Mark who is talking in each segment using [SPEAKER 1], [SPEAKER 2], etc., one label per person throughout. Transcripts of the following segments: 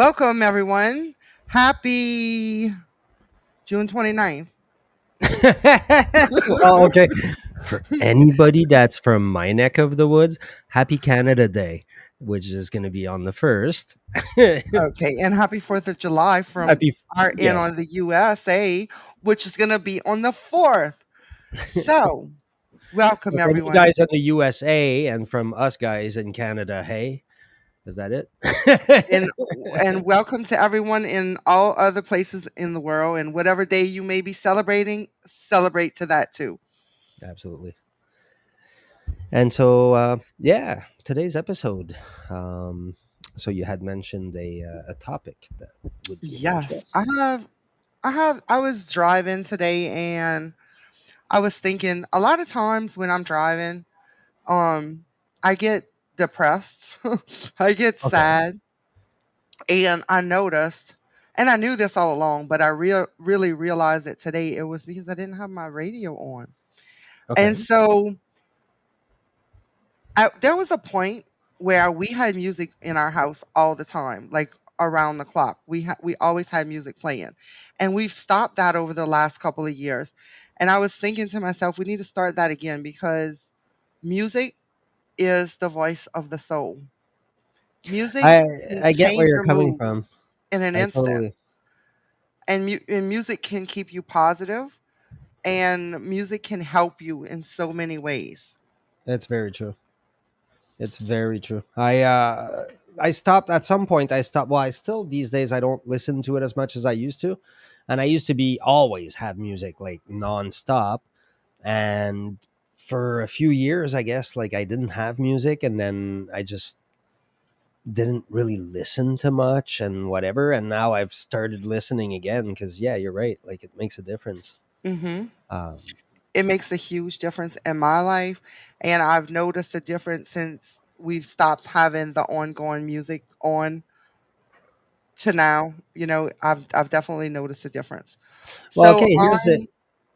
[SPEAKER 1] Welcome, everyone. Happy June 29th.
[SPEAKER 2] Oh, okay. For anybody that's from my neck of the woods, happy Canada Day, which is going to be on the 1st.
[SPEAKER 1] Okay, and happy 4th of July from
[SPEAKER 2] Happy,
[SPEAKER 1] our end
[SPEAKER 2] yes.
[SPEAKER 1] on the USA, which is going to be on the 4th. So, welcome,
[SPEAKER 2] So from you
[SPEAKER 1] everyone.
[SPEAKER 2] guys in the USA and from us guys in Canada, hey, is that it?
[SPEAKER 1] And and welcome to everyone in all other places in the world and whatever day you may be celebrating, celebrate to that too.
[SPEAKER 2] Absolutely. And so, yeah, today's episode. Um, so you had mentioned a topic that would be of
[SPEAKER 1] Yes, I
[SPEAKER 2] interest.
[SPEAKER 1] have I was driving today and I was thinking a lot of times when I'm driving, um, I get depressed. I get
[SPEAKER 2] Okay.
[SPEAKER 1] sad, and I noticed, and I knew this all along, but I really realized it today. It was because I didn't have my radio on, and
[SPEAKER 2] Okay.
[SPEAKER 1] so there was a point where we had music in our house all the time, like around the clock. We always had music playing, and we've stopped that over the last couple of years. And I was thinking to myself, we need to start that again because music is the voice of the soul. Music
[SPEAKER 2] I
[SPEAKER 1] can
[SPEAKER 2] I get where
[SPEAKER 1] change
[SPEAKER 2] you're
[SPEAKER 1] your
[SPEAKER 2] coming
[SPEAKER 1] mood
[SPEAKER 2] from.
[SPEAKER 1] in an
[SPEAKER 2] I
[SPEAKER 1] instant,
[SPEAKER 2] totally.
[SPEAKER 1] and music can keep you positive, and music can help you in so many ways.
[SPEAKER 2] That's very true. It's very true. I stopped at some point. I stopped. Well, I still these days I don't listen to it as much as I used to, and I used to be always have music like nonstop. And for a few years, I guess like I didn't have music, and then I just didn't really listen to much and whatever. And now I've started listening again because yeah, you're right. Like it makes a difference.
[SPEAKER 1] Mhm.
[SPEAKER 2] Um,
[SPEAKER 1] It makes a huge difference in my life, and I've noticed a difference since we've stopped having the ongoing music on to now. I've definitely noticed a difference.
[SPEAKER 2] well,
[SPEAKER 1] So
[SPEAKER 2] okay.
[SPEAKER 1] I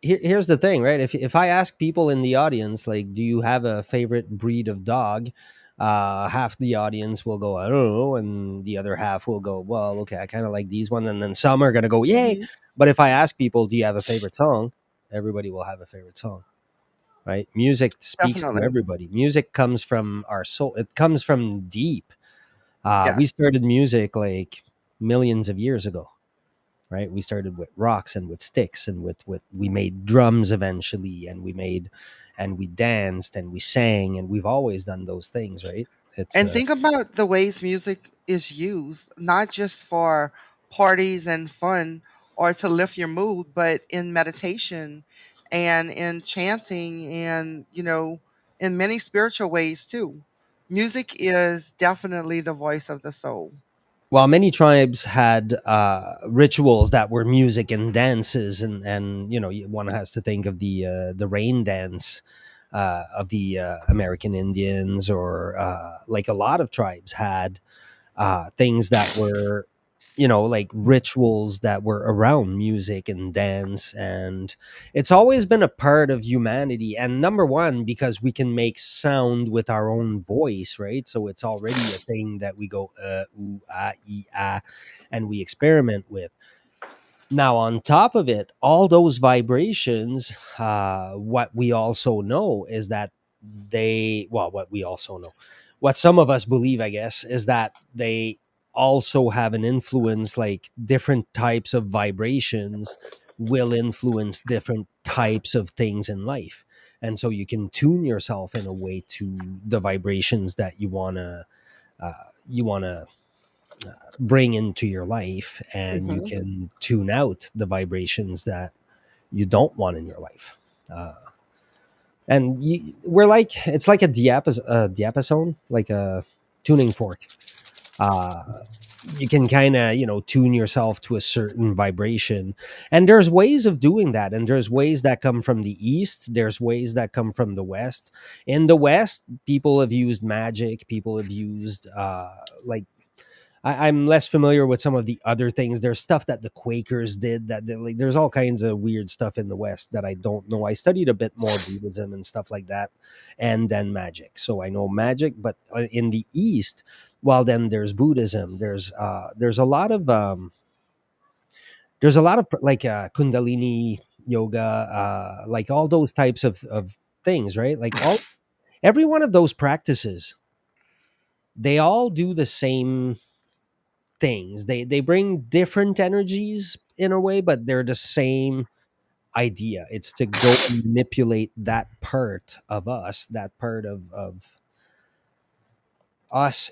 [SPEAKER 2] Here's the thing, right? If I ask people in the audience, like, do you have a favorite breed of dog? Half the audience will go, I don't know, and the other half will go, well, okay, I kind of like these one, and then some are gonna go, yay.
[SPEAKER 1] Mhm.
[SPEAKER 2] But if I ask people, do you have a favorite song? Everybody will have a favorite song, right? Music speaks to
[SPEAKER 1] Definitely.
[SPEAKER 2] everybody. Music comes from our soul. It comes from deep. We
[SPEAKER 1] Yes.
[SPEAKER 2] started music like millions of years ago, right? We started with rocks and with sticks and with we made drums eventually, and we danced and we sang, and we've always done those things, right? It's
[SPEAKER 1] And think about the ways music is used, not just for parties and fun or to lift your mood, but in meditation and in chanting and, in many spiritual ways too. Music is definitely the voice of the soul.
[SPEAKER 2] While many tribes had rituals that were music and dances, and one has to think of the rain dance of the American Indians, or like a lot of tribes had things that were like rituals that were around music and dance, and it's always been a part of humanity. And number one, because we can make sound with our own voice, right? So it's already a thing that we go ooh, ah, ah, and we experiment with. Now on top of it, all those vibrations, what we also know is that what we also know, what some of us believe, I guess, is that they also have an influence. Like different types of vibrations will influence different types of things in life, and so you can tune yourself in a way to the vibrations that you want to bring into your life, and you
[SPEAKER 1] Mhm.
[SPEAKER 2] can tune out the vibrations that you don't want in your life. uh, we're like, it's like a diapason, like a tuning fork. uh, you can kind of tune yourself to a certain vibration, and there's ways of doing that, and there's ways that come from the east, there's ways that come from the west. In the west, people have used magic, people have used like I'm less familiar with some of the other things. There's stuff that the Quakers did like there's all kinds of weird stuff in the West that I don't know. I studied a bit more Buddhism and stuff like that, and then magic. So I know magic, but in the East, well, then there's Buddhism. There's a lot of like Kundalini yoga, like all those types of things, right? Like every one of those practices, they all do the same things. They bring different energies in a way, but they're the same idea. It's to go and manipulate that part of us, that part of us,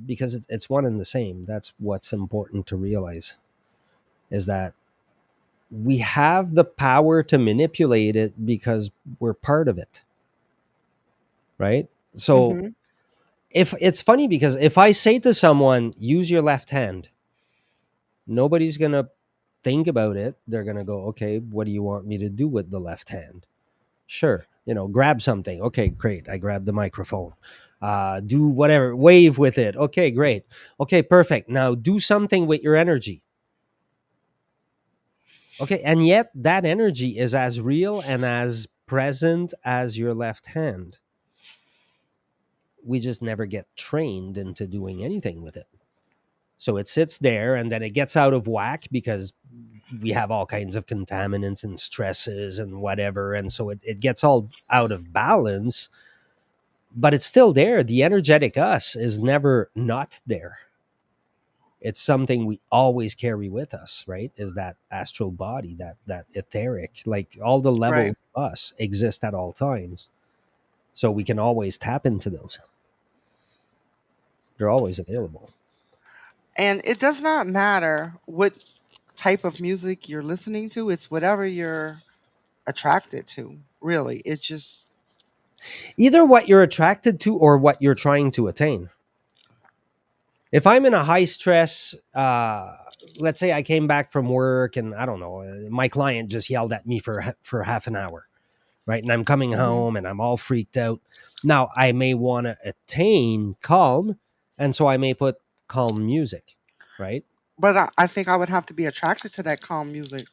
[SPEAKER 2] because it's one and the same. That's what's important to realize is that we have the power to manipulate it because we're part of it, right? So
[SPEAKER 1] Mhm.
[SPEAKER 2] if it's funny because if I say to someone, use your left hand, nobody's gonna think about it. They're gonna go, okay, what do you want me to do with the left hand? Sure, grab something. Okay, great. I grab the microphone. Do whatever, wave with it. Okay, great. Okay, perfect. Now do something with your energy. Okay, and yet that energy is as real and as present as your left hand. We just never get trained into doing anything with it. So it sits there and then it gets out of whack because we have all kinds of contaminants and stresses and whatever. And so it gets all out of balance, but it's still there. The energetic us is never not there. It's something we always carry with us, right? Is that astral body, that etheric, like all the
[SPEAKER 1] Right.
[SPEAKER 2] levels of us exist at all times. So we can always tap into those. They're always available.
[SPEAKER 1] And it does not matter what type of music you're listening to, it's whatever you're attracted to, really. It's just
[SPEAKER 2] Either what you're attracted to or what you're trying to attain. If I'm in a high stress, let's say I came back from work and I don't know, my client just yelled at me for half an hour, right? And I'm coming
[SPEAKER 1] Mhm.
[SPEAKER 2] home and I'm all freaked out. Now I may want to attain calm, and so I may put calm music, right?
[SPEAKER 1] But I think I would have to be attracted to that calm music,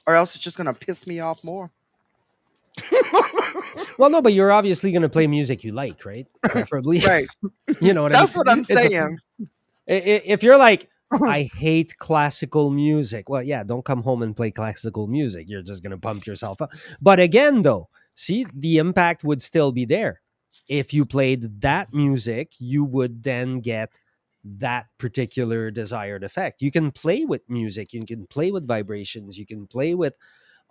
[SPEAKER 1] or else it's just gonna piss me off more.
[SPEAKER 2] Well, no, but you're obviously going to play music you like, right? Preferably,
[SPEAKER 1] Right.
[SPEAKER 2] you know what I mean.
[SPEAKER 1] That's what I'm
[SPEAKER 2] It's a
[SPEAKER 1] saying.
[SPEAKER 2] if you're like, I hate classical music. Well, yeah, don't come home and play classical music. You're just going to pump yourself up. But again, though, see, the impact would still be there. If you played that music, you would then get that particular desired effect. You can play with music, you can play with vibrations, you can play with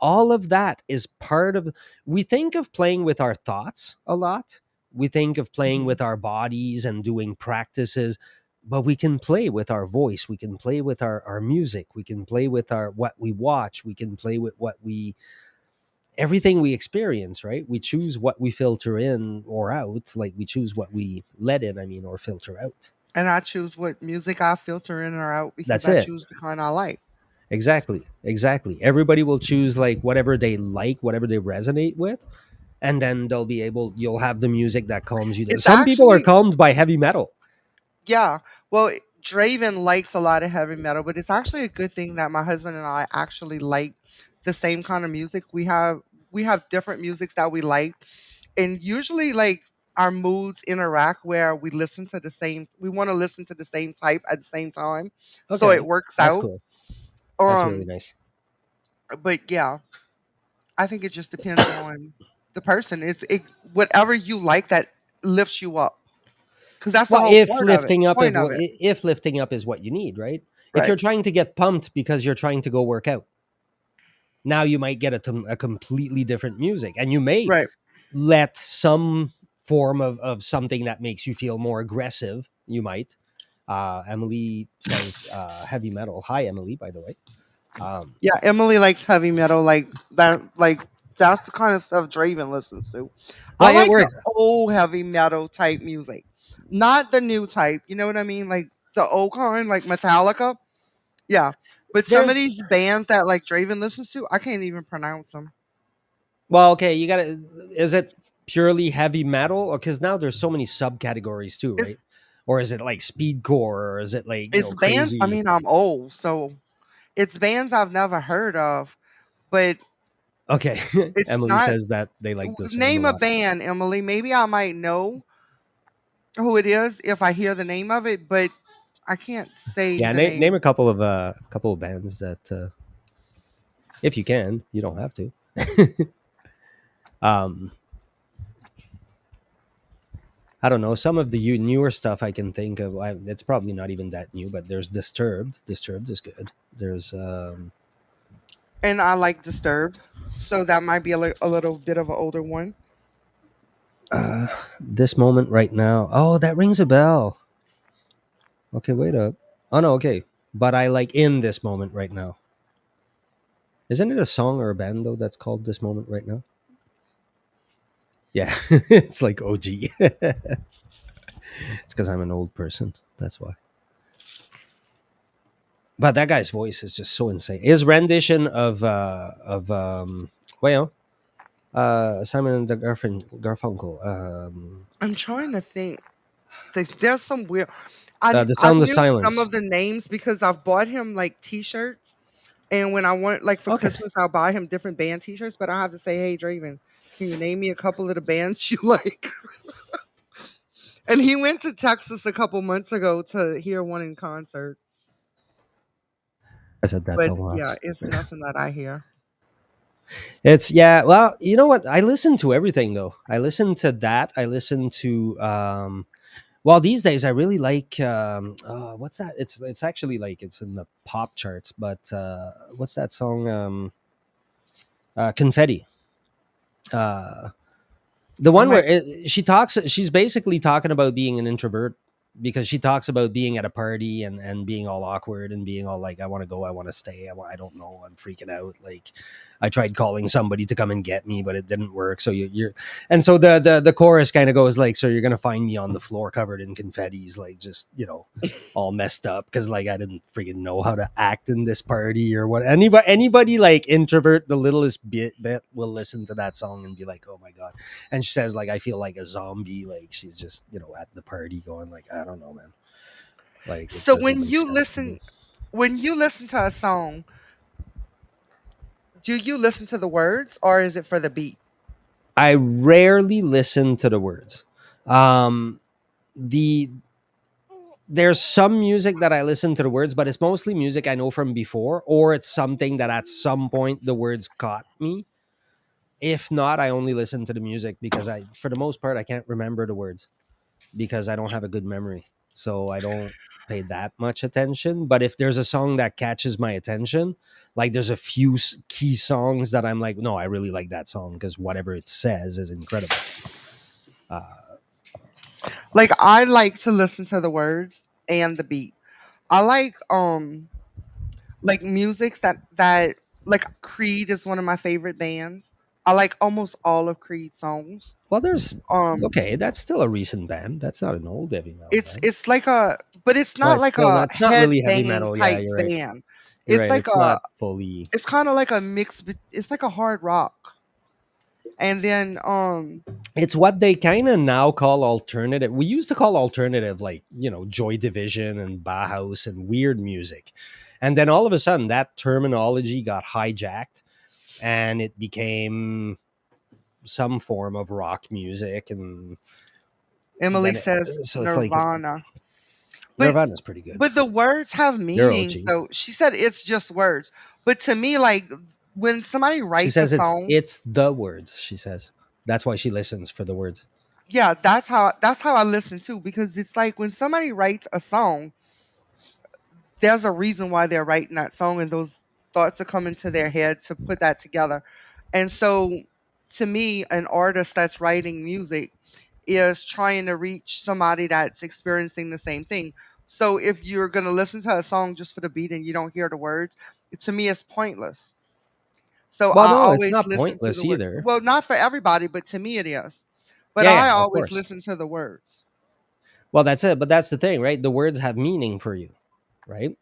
[SPEAKER 2] all of that is part of we think of playing with our thoughts a lot. We think of playing
[SPEAKER 1] Mhm.
[SPEAKER 2] with our bodies and doing practices, but we can play with our voice, we can play with our music, we can play with our what we watch, we can play with what we everything we experience, right? We choose what we filter in or out, like we choose what we let in, I mean, or filter out.
[SPEAKER 1] And I choose what music I filter in or out because
[SPEAKER 2] That's
[SPEAKER 1] I
[SPEAKER 2] it.
[SPEAKER 1] choose the kind I like.
[SPEAKER 2] Exactly. Everybody will choose like whatever they like, whatever they resonate with, and then you'll have the music that calms you down.
[SPEAKER 1] It's
[SPEAKER 2] Some people are
[SPEAKER 1] actually
[SPEAKER 2] calmed by heavy metal.
[SPEAKER 1] yeah. Well, Draven likes a lot of heavy metal, but it's actually a good thing that my husband and I actually like the same kind of music. We have different musics that we like, and usually like our moods interact where we want to listen to the same type at the same time, so it
[SPEAKER 2] Okay,
[SPEAKER 1] works
[SPEAKER 2] that's
[SPEAKER 1] out.
[SPEAKER 2] cool. That's really
[SPEAKER 1] Um,
[SPEAKER 2] nice.
[SPEAKER 1] but yeah, I think it just depends on the person. It whatever you like that lifts you up because that's the
[SPEAKER 2] Well,
[SPEAKER 1] whole
[SPEAKER 2] if
[SPEAKER 1] part of it,
[SPEAKER 2] lifting up
[SPEAKER 1] point of it.
[SPEAKER 2] if lifting up is what you need, right? If
[SPEAKER 1] Right,
[SPEAKER 2] you're trying to get pumped because you're trying to go work out, now you might get a completely different music, and you may
[SPEAKER 1] right.
[SPEAKER 2] let some form of something that makes you feel more aggressive. You might. Emily says heavy metal. Hi, Emily, by the way. Um,
[SPEAKER 1] Yeah, Emily likes heavy metal, like that. Like that's the kind of stuff Draven listens to. I
[SPEAKER 2] well, it
[SPEAKER 1] like the
[SPEAKER 2] works.
[SPEAKER 1] old heavy metal type music, not the new type. You know what I mean? Like the old kind, like Metallica. Yeah, but some of
[SPEAKER 2] There's
[SPEAKER 1] these bands that like Draven listens to, I can't even pronounce them.
[SPEAKER 2] Well, okay, you gotta. Is it purely heavy metal? Because now there's so many subcategories too,
[SPEAKER 1] It's
[SPEAKER 2] right? or is it like speedcore, or is it like
[SPEAKER 1] It's bands. I
[SPEAKER 2] crazy?
[SPEAKER 1] mean, I'm old, so it's bands I've never heard of, but
[SPEAKER 2] Okay,
[SPEAKER 1] it's
[SPEAKER 2] Emily
[SPEAKER 1] not.
[SPEAKER 2] says that they like the sound a
[SPEAKER 1] Name a
[SPEAKER 2] lot.
[SPEAKER 1] band, Emily. Maybe I might know who it is if I hear the name of it, but I can't say
[SPEAKER 2] Yeah,
[SPEAKER 1] the
[SPEAKER 2] name
[SPEAKER 1] name.
[SPEAKER 2] a couple of bands that if you can, you don't have to. um, I don't know. Some of the newer stuff I can think of. It's probably not even that new, but there's Disturbed. Disturbed is good. There's
[SPEAKER 1] And I like Disturbed, so that might be a little bit of an older one.
[SPEAKER 2] uh, this moment right now. Oh, that rings a bell. Okay, wait up. Oh no, okay. But I like in this moment right now. Isn't it a song or a band though that's called this moment right now? Yeah, it's like OG. It's because I'm an old person. That's why. But that guy's voice is just so insane. His rendition of well Simon and the Garfunkel.
[SPEAKER 1] I'm trying to think. There's some weird. I
[SPEAKER 2] The
[SPEAKER 1] I
[SPEAKER 2] Sound of
[SPEAKER 1] knew some
[SPEAKER 2] Silence.
[SPEAKER 1] of the names because I've bought him like T-shirts, and when I want like for
[SPEAKER 2] Okay.
[SPEAKER 1] Christmas, I'll buy him different band T-shirts. But I have to say, hey, Draven, can you name me a couple of the bands you like? And he went to Texas a couple months ago to hear one in concert.
[SPEAKER 2] I said that's a
[SPEAKER 1] But
[SPEAKER 2] lot.
[SPEAKER 1] yeah, it's nothing that I hear.
[SPEAKER 2] It's yeah. Well, you know what? I listen to everything though. I listen to that. I listen to well, these days I really like what's that? It's actually like it's in the pop charts, but what's that song? Confetti. Uh, the
[SPEAKER 1] I
[SPEAKER 2] one where
[SPEAKER 1] might.
[SPEAKER 2] she talks, she's basically talking about being an introvert because she talks about being at a party and being all awkward and being all like, I want to go, I want to stay, I don't know, I'm freaking out. Like, I tried calling somebody to come and get me, but it didn't work. So you're, and so the chorus kind of goes like, so you're gonna find me on the floor covered in confettis, like just all messed up because like I didn't freaking know how to act in this party or what. Anybody like introvert the littlest bit will listen to that song and be like, oh my god. And she says like I feel like a zombie, like she's just at the party going like I don't know, man, like it
[SPEAKER 1] So
[SPEAKER 2] doesn't make sense to me.
[SPEAKER 1] when you listen to a song, do you listen to the words or is it for the beat?
[SPEAKER 2] I rarely listen to the words. um the there's some music that I listen to the words, but it's mostly music I know from before, or it's something that at some point the words caught me. If not, I only listen to the music because for the most part I can't remember the words because I don't have a good memory. So I don't pay that much attention. But if there's a song that catches my attention, like there's a few key songs that I'm like, no, I really like that song because whatever it says is incredible. Uh,
[SPEAKER 1] Like I like to listen to the words and the beat. I like musics that like Creed is one of my favorite bands. I like almost all of Creed's songs.
[SPEAKER 2] well, there's
[SPEAKER 1] Um
[SPEAKER 2] okay. That's still a recent band. That's not an old heavy metal band.
[SPEAKER 1] it's like a but it's
[SPEAKER 2] Oh,
[SPEAKER 1] not
[SPEAKER 2] it's
[SPEAKER 1] like
[SPEAKER 2] still not.
[SPEAKER 1] a
[SPEAKER 2] It's not really heavy
[SPEAKER 1] headbang
[SPEAKER 2] metal. Yeah,
[SPEAKER 1] type
[SPEAKER 2] you're right.
[SPEAKER 1] band.
[SPEAKER 2] You're
[SPEAKER 1] It's
[SPEAKER 2] right.
[SPEAKER 1] like
[SPEAKER 2] It's not fully.
[SPEAKER 1] it's kind of like a mix it's like a hard rock. And then
[SPEAKER 2] It's what they kind of now call alternative. We used to call alternative like Joy Division and Bauhaus and weird music, and then all of a sudden that terminology got hijacked and it became some form of rock music, and
[SPEAKER 1] Emily
[SPEAKER 2] then
[SPEAKER 1] says
[SPEAKER 2] so it's like
[SPEAKER 1] Nirvana. But
[SPEAKER 2] Nirvana's pretty good.
[SPEAKER 1] but the words have
[SPEAKER 2] They're
[SPEAKER 1] meanings
[SPEAKER 2] OG.
[SPEAKER 1] though. She said it's just words. But to me, like when somebody
[SPEAKER 2] She
[SPEAKER 1] writes a
[SPEAKER 2] says
[SPEAKER 1] song,
[SPEAKER 2] it's the words. She says that's why she listens for the words.
[SPEAKER 1] yeah, that's how I listen too. Because it's like when somebody writes a song, there's a reason why they're writing that song and those thoughts are coming to their head to put that together. And so to me, an artist that's writing music is trying to reach somebody that's experiencing the same thing. So if you're going to listen to a song just for the beat and you don't hear the words, to me it's pointless. So
[SPEAKER 2] Well,
[SPEAKER 1] I
[SPEAKER 2] no, it's
[SPEAKER 1] always
[SPEAKER 2] not
[SPEAKER 1] listen to
[SPEAKER 2] pointless
[SPEAKER 1] the word.
[SPEAKER 2] either.
[SPEAKER 1] Well, not for everybody, but to me it is. But
[SPEAKER 2] Yeah,
[SPEAKER 1] I
[SPEAKER 2] yeah, of
[SPEAKER 1] always
[SPEAKER 2] course.
[SPEAKER 1] listen to the words.
[SPEAKER 2] Well, that's it. But that's the thing, right? The words have meaning for you, right?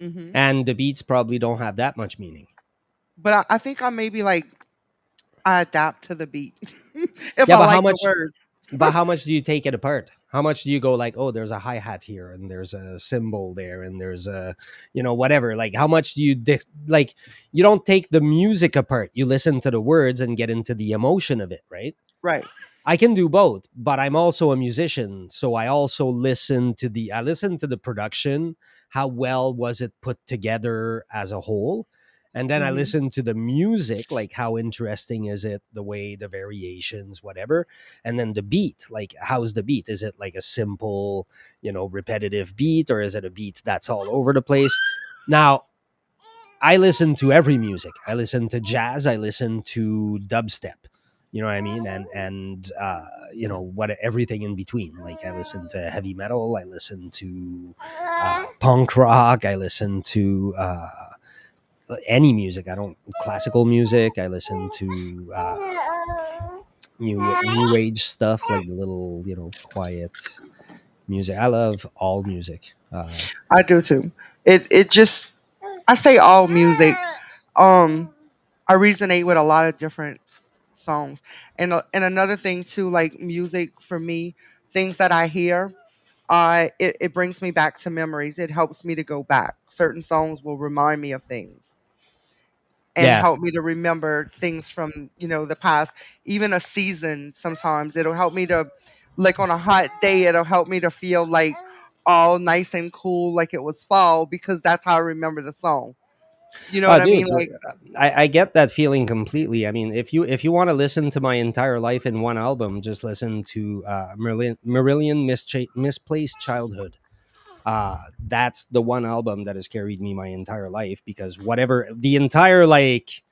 [SPEAKER 1] Hmm.
[SPEAKER 2] And the beats probably don't have that much meaning.
[SPEAKER 1] But I think I maybe like I adapt to the beat if
[SPEAKER 2] Yeah,
[SPEAKER 1] I like the words.
[SPEAKER 2] but how much do you take it apart? How much do you go like, oh, there's a hi hat here, and there's a cymbal there, and there's a, whatever. Like, how much do you like? You don't take the music apart. You listen to the words and get into the emotion of it, right?
[SPEAKER 1] Right.
[SPEAKER 2] I can do both, but I'm also a musician, so I listen to the production, how well was it put together as a whole, and then I
[SPEAKER 1] Mhm.
[SPEAKER 2] listen to the music, like how interesting is it, the way the variations, whatever, and then the beat, like how's the beat? Is it like a simple, repetitive beat, or is it a beat that's all over the place? Now, I listen to every music. I listen to jazz. I listen to dubstep. You know what I mean? And what everything in between. Like I listen to heavy metal. I listen to punk rock. I listen to any music. I don't classical music. I listen to new age stuff, like the little quiet music. I love all music.
[SPEAKER 1] I do too. It just, I say all music. Um, I resonate with a lot of different songs, and another thing too, like music for me, things that I hear, it brings me back to memories. It helps me to go back. Certain songs will remind me of things and
[SPEAKER 2] Yeah.
[SPEAKER 1] help me to remember things from the past. Even a season, sometimes it'll help me to, like on a hot day, it'll help me to feel like all nice and cool, like it was fall, because that's how I remember the song. You know
[SPEAKER 2] Oh,
[SPEAKER 1] what I mean?
[SPEAKER 2] dude,
[SPEAKER 1] Like,
[SPEAKER 2] I get that feeling completely. I mean, if you want to listen to my entire life in one album, just listen to Marillion Misplaced Childhood. That's the one album that has carried me my entire life, because whatever the entire, like,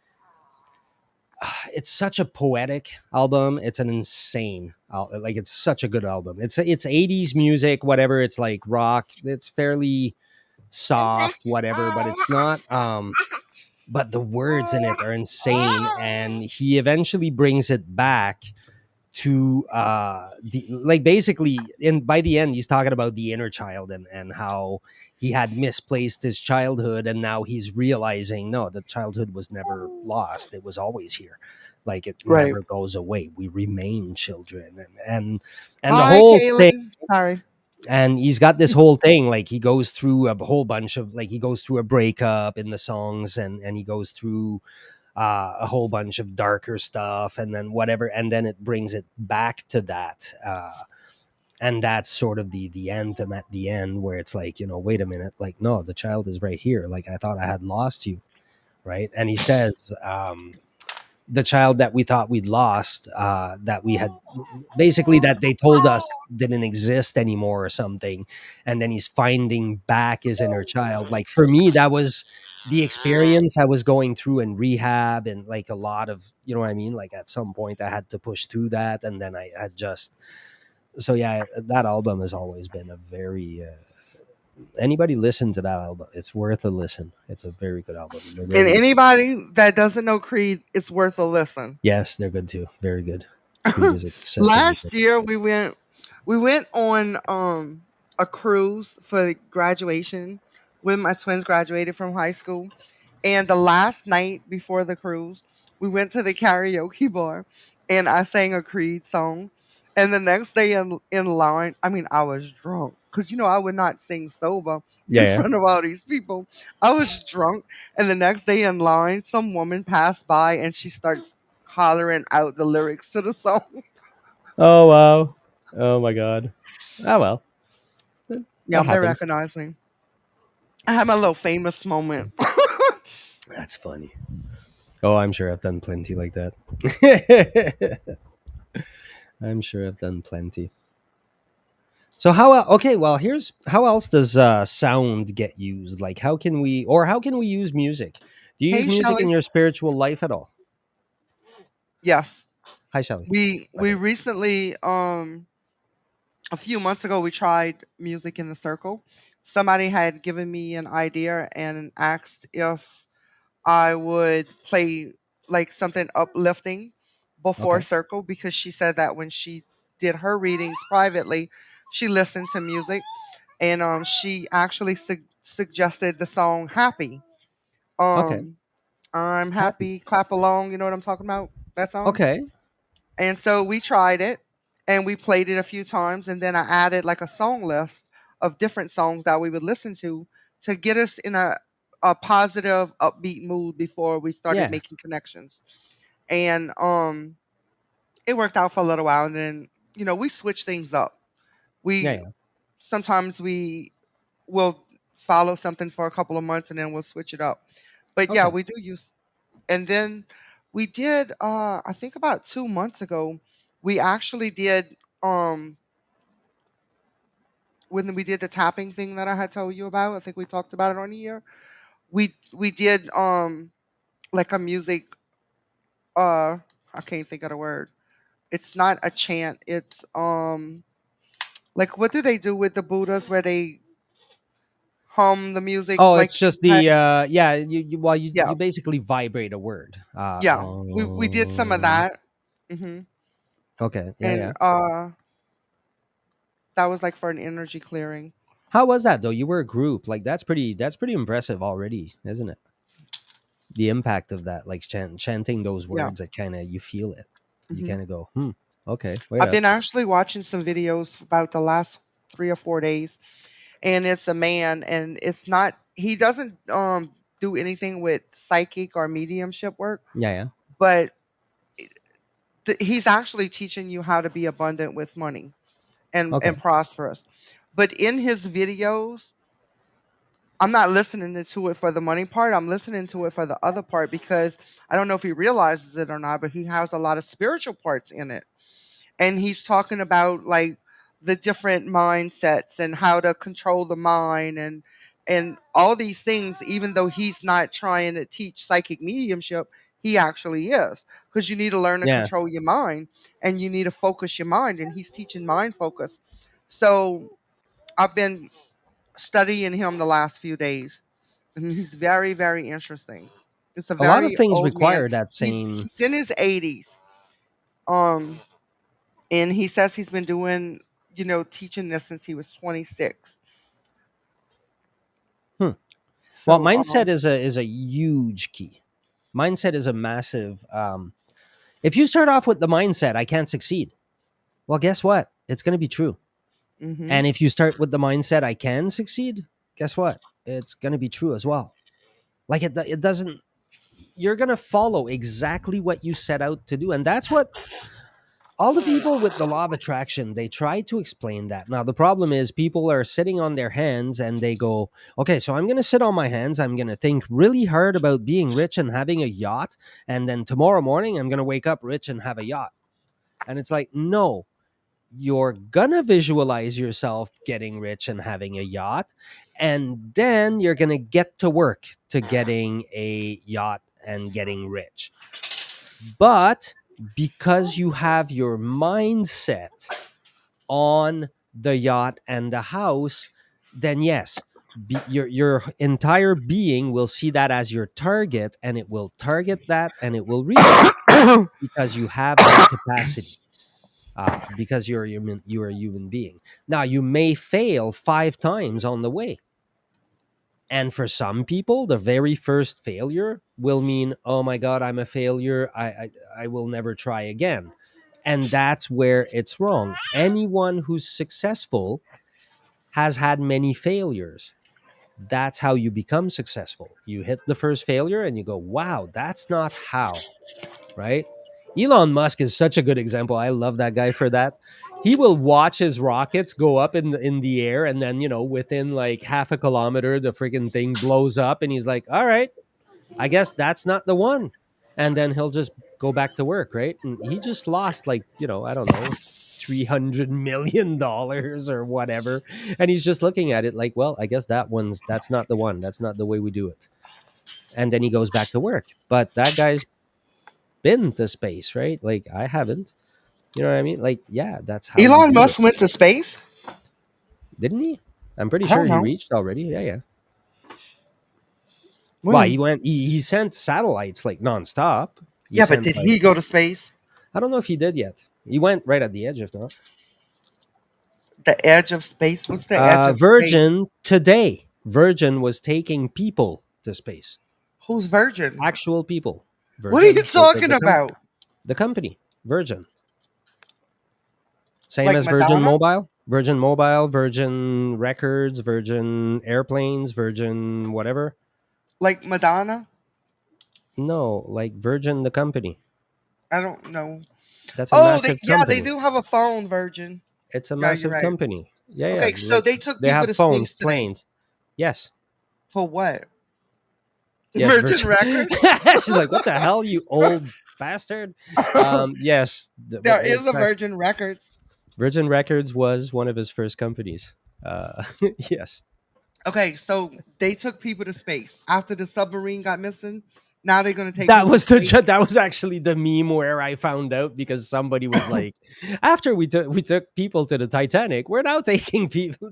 [SPEAKER 2] it's such a poetic album. It's an insane like, it's such a good album. It's 80s music, whatever. It's like rock. It's fairly soft, whatever, but it's not but the words in it are insane, and he eventually brings it back to the, like, basically, in by the end he's talking about the inner child, and how he had misplaced his childhood, and now he's realizing, no, the childhood was never lost, it was always here, like it
[SPEAKER 1] right.
[SPEAKER 2] never goes away, we remain children, and the
[SPEAKER 1] Hi,
[SPEAKER 2] whole thing.
[SPEAKER 1] Kaylin. Sorry.
[SPEAKER 2] And he's got this whole thing, like he goes through a whole bunch of, like, he goes through a breakup in the songs, and he goes through a whole bunch of darker stuff, and then whatever, and then it brings it back to that, and that's sort of the anthem at the end, where it's like, wait a minute, like, no, the child is right here, like I thought I had lost you, right? And he says, the child that we thought we'd lost, that we had, basically, that they told us didn't exist anymore or something, and then he's finding back his inner child. Like, for me, that was the experience I was going through in rehab, and like a lot of, you know what I mean, like at some point I had to push through that, and then I had just, so yeah, that album has always been a very anybody listen to that album, it's worth a listen, it's a very good album,
[SPEAKER 1] And
[SPEAKER 2] Marillion.
[SPEAKER 1] anybody that doesn't know Creed, it's worth a listen.
[SPEAKER 2] Yes, they're good too, very good. Creed is excessively
[SPEAKER 1] Last
[SPEAKER 2] good.
[SPEAKER 1] year we went on a cruise for graduation when my twins graduated from high school. And the last night before the cruise, we went to the karaoke bar and I sang a Creed song. And the next day in line, I mean, I was drunk because I would not sing sober
[SPEAKER 2] Yeah,
[SPEAKER 1] in
[SPEAKER 2] yeah.
[SPEAKER 1] front of all these people. I was drunk, and the next day in line, some woman passed by and she starts hollering out the lyrics to the song.
[SPEAKER 2] Oh wow. Oh my god. Ah well.
[SPEAKER 1] Yeah,
[SPEAKER 2] That
[SPEAKER 1] they
[SPEAKER 2] happens.
[SPEAKER 1] recognized me. I had my little famous moment.
[SPEAKER 2] That's funny. Oh, I'm sure I've done plenty like that. I'm sure I've done plenty. So okay, well, here's how else does sound get used? Like, how can we use music? Do you use
[SPEAKER 1] Hey,
[SPEAKER 2] music in
[SPEAKER 1] Shelly.
[SPEAKER 2] your spiritual life at all?
[SPEAKER 1] Yes,
[SPEAKER 2] Hi, Shelly.
[SPEAKER 1] we
[SPEAKER 2] Okay.
[SPEAKER 1] recently a few months ago we tried music in the circle. Somebody had given me an idea and asked if I would play like something uplifting before
[SPEAKER 2] Okay.
[SPEAKER 1] circle, because she said that when she did her readings privately, she listened to music, and she actually suggested the song Happy.
[SPEAKER 2] Okay.
[SPEAKER 1] Um I'm
[SPEAKER 2] Happy.
[SPEAKER 1] happy, clap along, you know what I'm talking about? That song?
[SPEAKER 2] Okay.
[SPEAKER 1] And so we tried it, and we played it a few times, and then I added like a song list of different songs that we would listen to get us in a positive, upbeat mood before we started
[SPEAKER 2] Yeah.
[SPEAKER 1] making connections. And it worked out for a little while, and then we switched things up.
[SPEAKER 2] Yeah.
[SPEAKER 1] We
[SPEAKER 2] Yeah.
[SPEAKER 1] sometimes we will follow something for a couple of months, and then we'll switch it up. But yeah,
[SPEAKER 2] Okay.
[SPEAKER 1] we do use. And then we did. I think about 2 months ago, we actually did. When we did the tapping thing that I had told you about, I think we talked about it on here. We did like a music. I can't think of the word. It's not a chant. It's like what do they do with the Buddhas where they hum the music
[SPEAKER 2] Oh,
[SPEAKER 1] like
[SPEAKER 2] it's just
[SPEAKER 1] hey,
[SPEAKER 2] the yeah. Well,
[SPEAKER 1] yeah,
[SPEAKER 2] you basically vibrate a word.
[SPEAKER 1] yeah. We did some of that. Hmm.
[SPEAKER 2] Okay. Yeah.
[SPEAKER 1] And
[SPEAKER 2] Yeah.
[SPEAKER 1] that was like for an energy clearing.
[SPEAKER 2] How was that though? You were a group. Like that's pretty impressive already, isn't it? The impact of that, like chanting those
[SPEAKER 1] Yeah.
[SPEAKER 2] words, that kind of you feel it. You
[SPEAKER 1] Hmm.
[SPEAKER 2] kind of go, hmm. Okay, wait
[SPEAKER 1] I've
[SPEAKER 2] up.
[SPEAKER 1] been actually watching some videos about the last 3 or 4 days, and it's a man, and it's not. He doesn't do anything with psychic or mediumship work,
[SPEAKER 2] Yeah. Yeah.
[SPEAKER 1] but he's actually teaching you how to be abundant with money and
[SPEAKER 2] Okay.
[SPEAKER 1] prosperous. But in his videos, I'm not listening to it for the money part. I'm listening to it for the other part because I don't know if he realizes it or not, but he has a lot of spiritual parts in it. And he's talking about like the different mindsets and how to control the mind and all these things, even though he's not trying to teach psychic mediumship, he actually is. Because you need to learn to
[SPEAKER 2] Yeah.
[SPEAKER 1] control your mind and you need to focus your mind, and he's teaching mind focus. So I've been studying him the last few days, and he's very, very interesting. It's a
[SPEAKER 2] A lot of
[SPEAKER 1] very
[SPEAKER 2] things
[SPEAKER 1] old man.
[SPEAKER 2] require that
[SPEAKER 1] He's
[SPEAKER 2] same.
[SPEAKER 1] he's in his 80s. Um, and he says he's been doing, teaching this since he was 26.
[SPEAKER 2] Hmm. Well,
[SPEAKER 1] So,
[SPEAKER 2] mindset is a huge key. Mindset is a massive. If you start off with the mindset, I can't succeed. Well, guess what? It's going to be true.
[SPEAKER 1] mhm.
[SPEAKER 2] And if you start with the mindset, I can succeed. Guess what? It's going to be true as well. Like it doesn't. You're going to follow exactly what you set out to do, and that's what all the people with the law of attraction, they try to explain that. Now the problem is people are sitting on their hands and they go, okay, so I'm going to sit on my hands, I'm going to think really hard about being rich and having a yacht, and then tomorrow morning I'm going to wake up rich and have a yacht. And it's like, no, you're going to visualize yourself getting rich and having a yacht, and then you're going to get to work to getting a yacht and getting rich. But because you have your mindset on the yacht and the house, then yes, your entire being will see that as your target, and it will target that and it will reach that because you have that capacity. Because you're a human being. Now you may fail 5 times on the way, and for some people, the very first failure will mean, oh my God, I'm a failure. I will never try again. And that's where it's wrong. Anyone who's successful has had many failures. That's how you become successful. You hit the first failure and you go, wow, that's not how, right? Elon Musk is such a good example. I love that guy for that. He will watch his rockets go up in the air, and then within like half a kilometer, the freaking thing blows up, and he's like, "All right, I guess that's not the one," and then he'll just go back to work, right? And he just lost like I don't know, $300 million or whatever, and he's just looking at it like, "Well, I guess that's not the one. That's not the way we do it." And then he goes back to work. But that guy's been to space, right? Like I haven't. You know what I mean? Like, yeah, that's how you
[SPEAKER 1] Elon
[SPEAKER 2] do it.
[SPEAKER 1] Musk went to space?
[SPEAKER 2] Didn't he? I'm pretty
[SPEAKER 1] I
[SPEAKER 2] sure
[SPEAKER 1] don't
[SPEAKER 2] he
[SPEAKER 1] know.
[SPEAKER 2] reached already. Yeah, yeah. Well,
[SPEAKER 1] When?
[SPEAKER 2] he sent satellites like nonstop. He
[SPEAKER 1] Yeah, but
[SPEAKER 2] sent
[SPEAKER 1] did
[SPEAKER 2] like
[SPEAKER 1] he go to space?
[SPEAKER 2] I don't know if he did yet. He went right at the edge, if not.
[SPEAKER 1] The edge of space? What's the edge of space?
[SPEAKER 2] Virgin today. Virgin was taking people to space.
[SPEAKER 1] Who's Virgin?
[SPEAKER 2] Actual people.
[SPEAKER 1] What are you
[SPEAKER 2] Virgin,
[SPEAKER 1] talking about?
[SPEAKER 2] the company, Virgin. Same
[SPEAKER 1] Like
[SPEAKER 2] as Virgin
[SPEAKER 1] Madonna,
[SPEAKER 2] Mobile, Virgin Mobile, Virgin Records, Virgin Airplanes, Virgin whatever.
[SPEAKER 1] like Madonna.
[SPEAKER 2] No, like Virgin the company.
[SPEAKER 1] I don't know.
[SPEAKER 2] That's a
[SPEAKER 1] Oh,
[SPEAKER 2] massive
[SPEAKER 1] yeah, they
[SPEAKER 2] company.
[SPEAKER 1] do have a phone, Virgin.
[SPEAKER 2] It's a
[SPEAKER 1] Yeah, you're
[SPEAKER 2] massive
[SPEAKER 1] right.
[SPEAKER 2] company. Yeah, yeah.
[SPEAKER 1] Okay, so
[SPEAKER 2] Like
[SPEAKER 1] they took
[SPEAKER 2] they
[SPEAKER 1] people
[SPEAKER 2] have
[SPEAKER 1] to
[SPEAKER 2] phones,
[SPEAKER 1] space today.
[SPEAKER 2] planes. Yes.
[SPEAKER 1] For what?
[SPEAKER 2] Yes,
[SPEAKER 1] Virgin
[SPEAKER 2] Virgin.
[SPEAKER 1] Records.
[SPEAKER 2] She's like, "What the hell, you old bastard?" Yes,
[SPEAKER 1] There is
[SPEAKER 2] it's
[SPEAKER 1] a
[SPEAKER 2] fact.
[SPEAKER 1] Virgin Records.
[SPEAKER 2] Virgin Records was one of his first companies. Uh, yes,
[SPEAKER 1] Okay, so they took people to space after the submarine got missing. Now they're gonna take
[SPEAKER 2] that
[SPEAKER 1] people to
[SPEAKER 2] was the
[SPEAKER 1] space.
[SPEAKER 2] that was actually the meme where I found out because somebody was like, "After we took people to the Titanic, we're now taking people."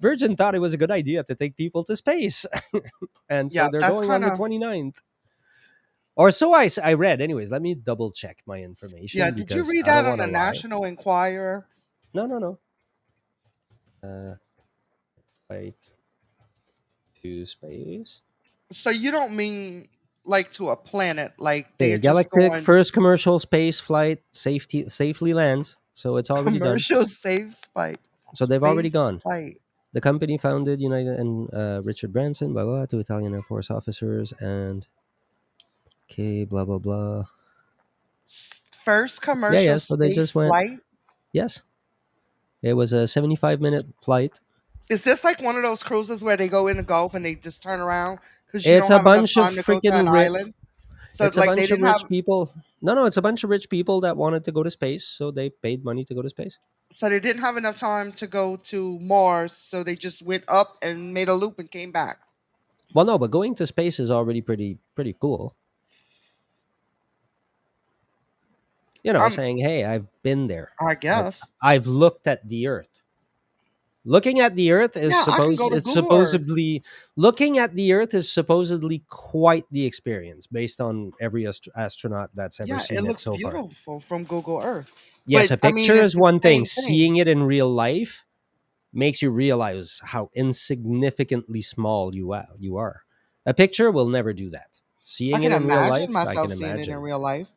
[SPEAKER 2] Virgin thought it was a good idea to take people to space, and so
[SPEAKER 1] Yeah,
[SPEAKER 2] they're
[SPEAKER 1] that's
[SPEAKER 2] going on
[SPEAKER 1] kind
[SPEAKER 2] the
[SPEAKER 1] of
[SPEAKER 2] 29th. Or so I read. Anyways, let me double check my
[SPEAKER 1] yeah.
[SPEAKER 2] information
[SPEAKER 1] Did you
[SPEAKER 2] because
[SPEAKER 1] read
[SPEAKER 2] I don't
[SPEAKER 1] that on
[SPEAKER 2] want to
[SPEAKER 1] the
[SPEAKER 2] lie.
[SPEAKER 1] National Enquirer?
[SPEAKER 2] No, no, no. Flight to space.
[SPEAKER 1] So you don't mean like to a planet, like
[SPEAKER 2] Okay,
[SPEAKER 1] they're just
[SPEAKER 2] Galactic
[SPEAKER 1] going
[SPEAKER 2] first commercial space flight safely lands. So it's already done.
[SPEAKER 1] commercial safe flight,
[SPEAKER 2] So they've already
[SPEAKER 1] space
[SPEAKER 2] gone.
[SPEAKER 1] flight.
[SPEAKER 2] The company founded United and Richard Branson, blah blah, two Italian Air Force officers, and okay, blah blah blah.
[SPEAKER 1] First
[SPEAKER 2] Yeah,
[SPEAKER 1] commercial
[SPEAKER 2] yeah. So they
[SPEAKER 1] space
[SPEAKER 2] just went.
[SPEAKER 1] flight.
[SPEAKER 2] Yes, it was a 75-minute flight.
[SPEAKER 1] Is this like one of those cruises where they go in the Gulf and they just turn around because you
[SPEAKER 2] It's
[SPEAKER 1] don't
[SPEAKER 2] a
[SPEAKER 1] have enough
[SPEAKER 2] bunch of
[SPEAKER 1] time to go to an
[SPEAKER 2] freaking rich.
[SPEAKER 1] island? So
[SPEAKER 2] It's a
[SPEAKER 1] like they
[SPEAKER 2] bunch of
[SPEAKER 1] didn't have
[SPEAKER 2] rich people. No, no, it's a bunch of rich people that wanted to go to space, so they paid money to go to space.
[SPEAKER 1] enough time to go to Mars, so they just went up and made a loop and came back.
[SPEAKER 2] Well, no, but going to space is already pretty cool.
[SPEAKER 1] Um,
[SPEAKER 2] Saying, "Hey, I've been there.
[SPEAKER 1] I
[SPEAKER 2] I've
[SPEAKER 1] guess.
[SPEAKER 2] I've looked at the Earth." Looking at the Earth is
[SPEAKER 1] Yeah, I can go
[SPEAKER 2] supposed
[SPEAKER 1] to
[SPEAKER 2] it's
[SPEAKER 1] Google Earth.
[SPEAKER 2] supposedly looking at the Earth is supposedly quite the experience based on every astronaut that's ever
[SPEAKER 1] Yeah, it
[SPEAKER 2] seen it
[SPEAKER 1] looks
[SPEAKER 2] so far.
[SPEAKER 1] beautiful from Google Earth.
[SPEAKER 2] Yes,
[SPEAKER 1] But
[SPEAKER 2] a
[SPEAKER 1] I mean,
[SPEAKER 2] picture
[SPEAKER 1] it's
[SPEAKER 2] is
[SPEAKER 1] the
[SPEAKER 2] one thing.
[SPEAKER 1] same thing.
[SPEAKER 2] Seeing it in real life makes you realize how insignificantly small you are. A picture will never do that.
[SPEAKER 1] I
[SPEAKER 2] Seeing
[SPEAKER 1] can
[SPEAKER 2] it in real
[SPEAKER 1] imagine
[SPEAKER 2] life, I can
[SPEAKER 1] myself seeing it in
[SPEAKER 2] imagine.
[SPEAKER 1] real life.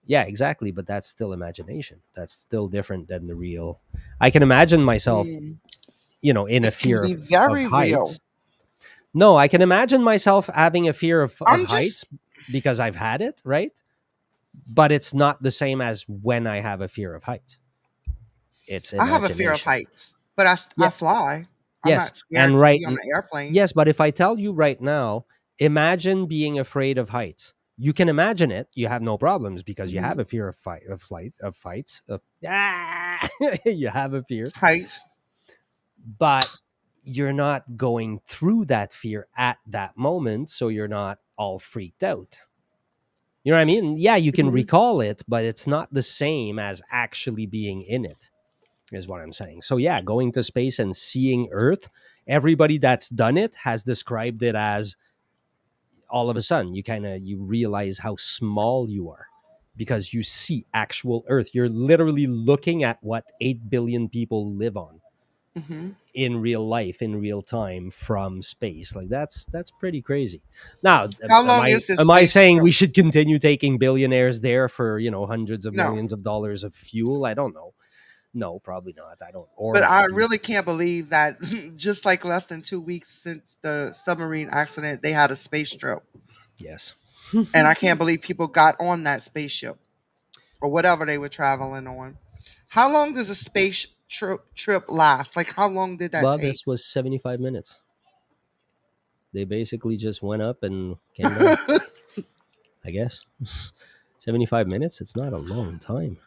[SPEAKER 2] Yeah, exactly. But that's still imagination. That's still different than the real. I can imagine myself,
[SPEAKER 1] Mm,
[SPEAKER 2] in a
[SPEAKER 1] it can
[SPEAKER 2] fear
[SPEAKER 1] be
[SPEAKER 2] of
[SPEAKER 1] very real.
[SPEAKER 2] heights. No, I can imagine myself having a fear of
[SPEAKER 1] I'm
[SPEAKER 2] heights
[SPEAKER 1] just
[SPEAKER 2] because I've had it, right? But it's not the same as when I have a fear of heights. It's
[SPEAKER 1] I have a fear of
[SPEAKER 2] imagination.
[SPEAKER 1] heights, but I
[SPEAKER 2] Yeah.
[SPEAKER 1] fly. I'm
[SPEAKER 2] Yes.
[SPEAKER 1] not scared
[SPEAKER 2] And
[SPEAKER 1] to be on an airplane.
[SPEAKER 2] yes, but if I tell you right now, imagine being afraid of heights. You can imagine it. You have no problems because you have
[SPEAKER 1] Hmm.
[SPEAKER 2] a fear of fights. You have a fear,
[SPEAKER 1] Heights.
[SPEAKER 2] but you're not going through that fear at that moment, so you're not all freaked out. You know what I mean? Yeah, you can
[SPEAKER 1] Hmm.
[SPEAKER 2] recall it, but it's not the same as actually being in it, is what I'm saying. So, yeah, going to space and seeing Earth, everybody that's done it has described it as all of a sudden you realize how small you are because you see actual Earth. You're literally looking at what 8 billion people live on
[SPEAKER 1] Hmm.
[SPEAKER 2] in real life, in real time from space. Like that's pretty crazy. Now,
[SPEAKER 1] How
[SPEAKER 2] am
[SPEAKER 1] long
[SPEAKER 2] i
[SPEAKER 1] is this
[SPEAKER 2] am i
[SPEAKER 1] space
[SPEAKER 2] saying
[SPEAKER 1] trip?
[SPEAKER 2] we should continue taking billionaires there for hundreds of
[SPEAKER 1] No,
[SPEAKER 2] millions of dollars of fuel? I don't know. No, probably not. I don't, or
[SPEAKER 1] but I
[SPEAKER 2] maybe.
[SPEAKER 1] really can't believe that just like less than 2 weeks since the submarine accident, they had a space trip,
[SPEAKER 2] Yes.
[SPEAKER 1] and I can't believe people got on that spaceship or whatever they were traveling on. How long does a space trip last? Like, how long did that
[SPEAKER 2] Well,
[SPEAKER 1] take?
[SPEAKER 2] this was 75 minutes. They basically just went up and came down, I guess. 75 minutes, it's not a long time.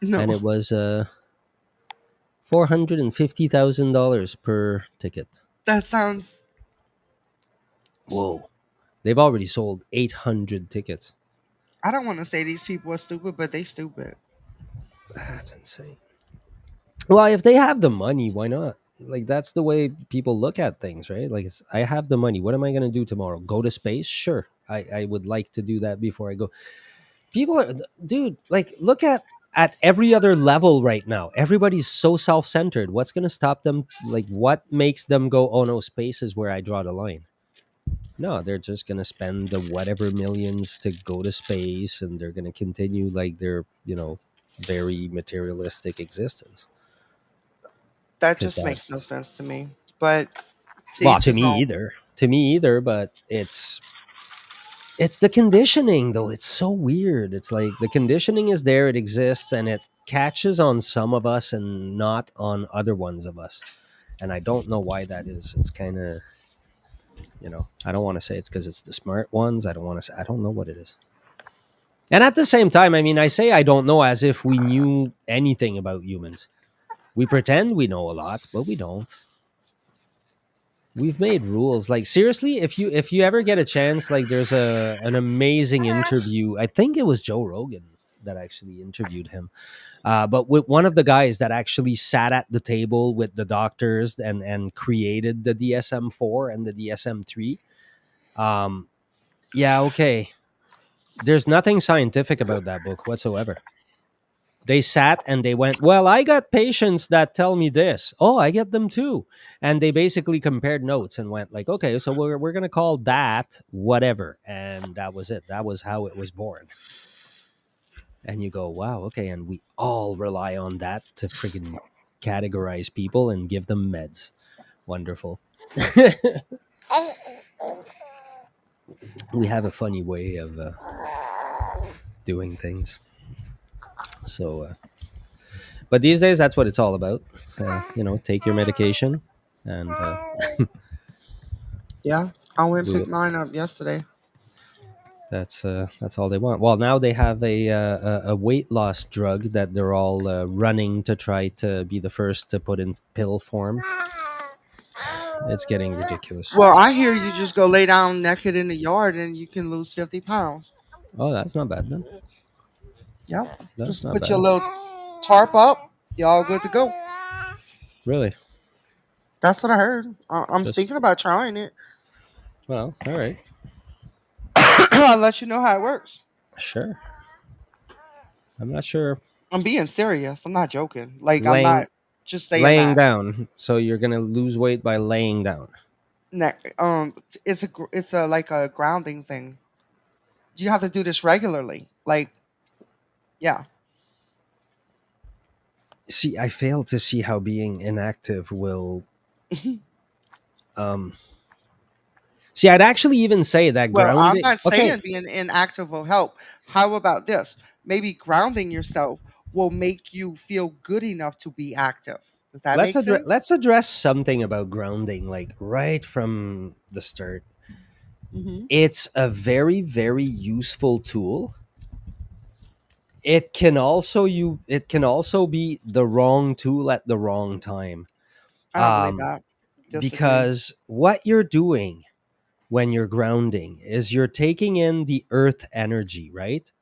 [SPEAKER 2] And
[SPEAKER 1] No,
[SPEAKER 2] it was $450,000 per ticket.
[SPEAKER 1] that sounds.
[SPEAKER 2] Whoa. They've already sold 800 tickets.
[SPEAKER 1] I don't want to say these people are stupid, but they stupid.
[SPEAKER 2] That's insane. Well, if they have the money, why not? Like that's the way people look at things, right? Like I have the money. What am I going to do tomorrow? Go to space? Sure. I would like to do that before I go. People are, dude, like look at every other level right now. Everybody's so self-centered. What's going to stop them? Like what makes them go, "Oh no, space is where I draw the line." No, they're just going to spend the whatever millions to go to space and they're going to continue like they're. very materialistic existence.
[SPEAKER 1] That
[SPEAKER 2] Because
[SPEAKER 1] just makes no
[SPEAKER 2] that's,
[SPEAKER 1] sense to me. But to
[SPEAKER 2] well,
[SPEAKER 1] each
[SPEAKER 2] to
[SPEAKER 1] his
[SPEAKER 2] me
[SPEAKER 1] own.
[SPEAKER 2] either. To me either, but it's the conditioning though. It's so weird. It's like the conditioning is there, it exists, and it catches on some of us and not on other ones of us. And I don't know why that is. It's kind of, I don't want to say it's because it's the smart ones. I don't want to say, I don't know what it is. And at the same time, I mean, I say I don't know as if we knew anything about humans. We pretend we know a lot, but we don't. We've made rules. Like seriously, if you ever get a chance, like there's an amazing interview. I think it was Joe Rogan that actually interviewed him. But with one of the guys that actually sat at the table with the doctors and created the DSM-4 and the DSM-3. Um, yeah, okay. There's nothing scientific about that book whatsoever. They sat and they went, well, I got patients that tell me this. Oh, I get them too. And they basically compared notes and went like, okay, so we're going to call that whatever. And that was it. That was how it was born. And you go, wow, okay. And we all rely on that to friggin' categorize people and give them meds. Wonderful. We have a funny way of doing things. So, but these days, that's what it's all about. Take your medication, and
[SPEAKER 1] Yeah. I went and
[SPEAKER 2] we
[SPEAKER 1] picked
[SPEAKER 2] will.
[SPEAKER 1] mine up yesterday.
[SPEAKER 2] That's all they want. Well, now they have a weight loss drug that they're all running to try to be the first to put in pill form. It's getting ridiculous.
[SPEAKER 1] Well, I hear you just go lay down naked in the yard and you can lose 50 pounds.
[SPEAKER 2] Oh, that's not bad then.
[SPEAKER 1] Yep.
[SPEAKER 2] That's
[SPEAKER 1] Just
[SPEAKER 2] not
[SPEAKER 1] put your
[SPEAKER 2] bad.
[SPEAKER 1] little tarp up. You're all good to go.
[SPEAKER 2] Really.
[SPEAKER 1] That's what I heard. I'm
[SPEAKER 2] Just
[SPEAKER 1] thinking about trying it.
[SPEAKER 2] well, all right,
[SPEAKER 1] I'll let you know how it works.
[SPEAKER 2] sure. I'm not sure.
[SPEAKER 1] I'm being serious. I'm not joking. Like, I'm
[SPEAKER 2] Laying
[SPEAKER 1] not just saying
[SPEAKER 2] laying
[SPEAKER 1] that.
[SPEAKER 2] down. So you're gonna lose weight by laying down.
[SPEAKER 1] It's a like a grounding thing. You have to do this regularly. Like, yeah.
[SPEAKER 2] See, I fail to see how being inactive will. Um, See, I'd actually even say that
[SPEAKER 1] Well, I'm
[SPEAKER 2] grounding.
[SPEAKER 1] not
[SPEAKER 2] Okay,
[SPEAKER 1] saying being inactive will help. How about this? Maybe grounding yourself will make you feel good enough to be active. Does that make sense?
[SPEAKER 2] let's address something about grounding, like right from the start.
[SPEAKER 1] Hmm.
[SPEAKER 2] It's a very very useful tool. It can also be the wrong tool at the wrong time.
[SPEAKER 1] I don't believe
[SPEAKER 2] Um,
[SPEAKER 1] that. Disagree.
[SPEAKER 2] because what you're doing when you're grounding is you're taking in the earth energy, right?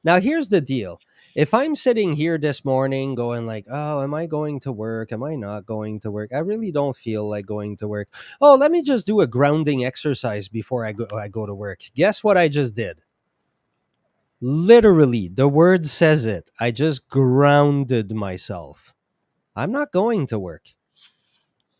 [SPEAKER 2] Now, here's the deal. If I'm sitting here this morning going like, "Oh, am I going to work? Am I not going to work? I really don't feel like going to work. Oh, let me just do a grounding exercise before I go to work." Guess what I just did? Literally, the word says it. I just grounded myself. I'm not going to work.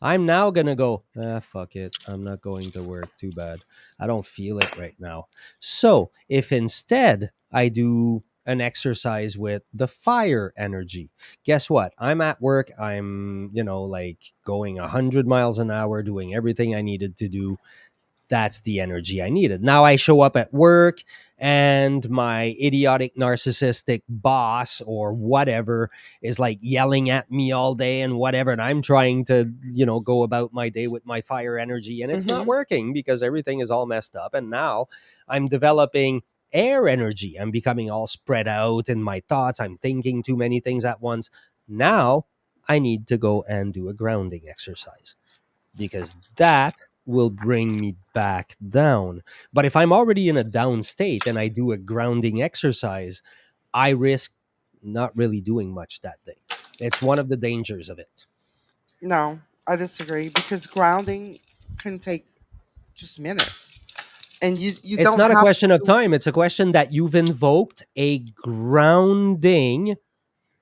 [SPEAKER 2] I'm now going to go, fuck it. I'm not going to work. Too bad. I don't feel it right now. So if instead I do an exercise with the fire energy, guess what? I'm at work. I'm, like going 100 miles an hour, doing everything I needed to do. That's the energy I needed. Now I show up at work and my idiotic narcissistic boss or whatever is like yelling at me all day and whatever. And I'm trying to, go about my day with my fire energy and it's not
[SPEAKER 1] Hmm.
[SPEAKER 2] working because everything is all messed up. And now I'm developing air energy. I'm becoming all spread out in my thoughts. I'm thinking too many things at once. Now I need to go and do a grounding exercise because that will bring me back down. But if I'm already in a down state and I do a grounding exercise, I risk not really doing much that day. It's one of the dangers of it.
[SPEAKER 1] No, I disagree because grounding can take just minutes, and you
[SPEAKER 2] It's
[SPEAKER 1] don't
[SPEAKER 2] not a
[SPEAKER 1] have
[SPEAKER 2] question
[SPEAKER 1] to
[SPEAKER 2] of
[SPEAKER 1] do.
[SPEAKER 2] time. It's a question that you've invoked a grounding.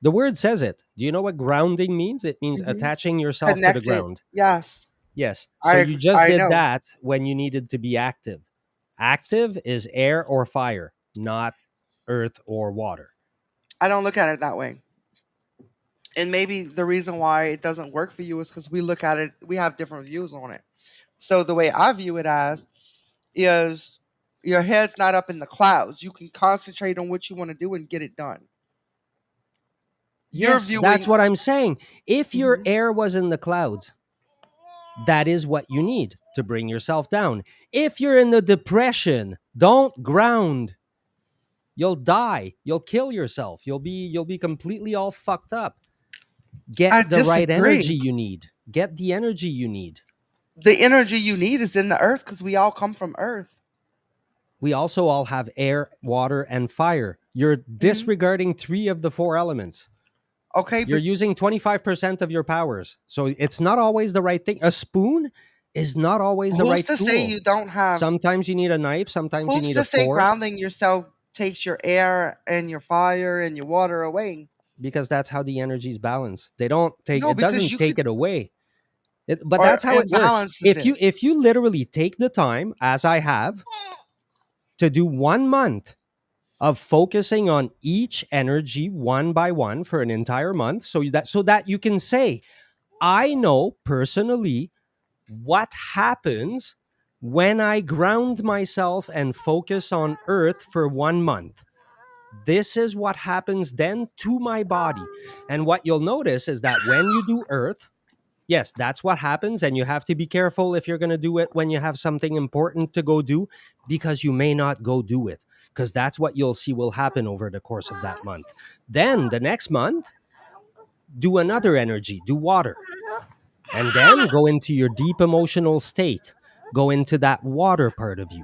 [SPEAKER 2] The word says it. Do you know what grounding means? It means
[SPEAKER 1] Hmm.
[SPEAKER 2] attaching yourself to the
[SPEAKER 1] Connected.
[SPEAKER 2] ground.
[SPEAKER 1] Yes,
[SPEAKER 2] Yes. So you just
[SPEAKER 1] I
[SPEAKER 2] did
[SPEAKER 1] know.
[SPEAKER 2] that when you needed to be active. Active is air or fire, not earth or water.
[SPEAKER 1] I don't look at it that way. And maybe the reason why it doesn't work for you is because we look at it, we have different views on it. So the way I view it as is your head's not up in the clouds. You can concentrate on what you want to do and get it done. You're
[SPEAKER 2] Yes, that's
[SPEAKER 1] viewing.
[SPEAKER 2] what I'm saying. If your
[SPEAKER 1] Mhm.
[SPEAKER 2] air was in the clouds, that is what you need to bring yourself down. If you're in the depression, don't ground. You'll die. You'll kill yourself. You'll be completely all fucked up. Get
[SPEAKER 1] I
[SPEAKER 2] the right energy
[SPEAKER 1] disagree.
[SPEAKER 2] you need. Get the energy you need.
[SPEAKER 1] The energy you need is in the earth because we all come from earth.
[SPEAKER 2] We also all have air, water, and fire. You're
[SPEAKER 1] Hmm.
[SPEAKER 2] disregarding three of the four elements.
[SPEAKER 1] Okay,
[SPEAKER 2] You're
[SPEAKER 1] but
[SPEAKER 2] using 25% of your powers. So it's not always the right thing. A spoon is not always the
[SPEAKER 1] who's
[SPEAKER 2] right
[SPEAKER 1] to say
[SPEAKER 2] tool.
[SPEAKER 1] you don't have?
[SPEAKER 2] Sometimes you need a knife, sometimes you
[SPEAKER 1] Who's
[SPEAKER 2] need a
[SPEAKER 1] to say
[SPEAKER 2] fork,
[SPEAKER 1] grounding yourself takes your air and your fire and your water away?
[SPEAKER 2] because that's how the energy is balanced. They don't take
[SPEAKER 1] No,
[SPEAKER 2] it
[SPEAKER 1] because
[SPEAKER 2] doesn't
[SPEAKER 1] you
[SPEAKER 2] take
[SPEAKER 1] could,
[SPEAKER 2] it away. But
[SPEAKER 1] or
[SPEAKER 2] that's how
[SPEAKER 1] it
[SPEAKER 2] it works.
[SPEAKER 1] balances
[SPEAKER 2] If
[SPEAKER 1] it.
[SPEAKER 2] you literally take the time, as I have, to do 1 month of focusing on each energy one by one for an entire month, so that you can say, I know personally what happens when I ground myself and focus on earth for 1 month. This is what happens then to my body. And what you'll notice is that when you do earth, yes, that's what happens. And you have to be careful if you're going to do it when you have something important to go do, because you may not go do it, because that's what you'll see will happen over the course of that month. Then the next month, do another energy, do water, and then go into your deep emotional state. Go into that water part of you.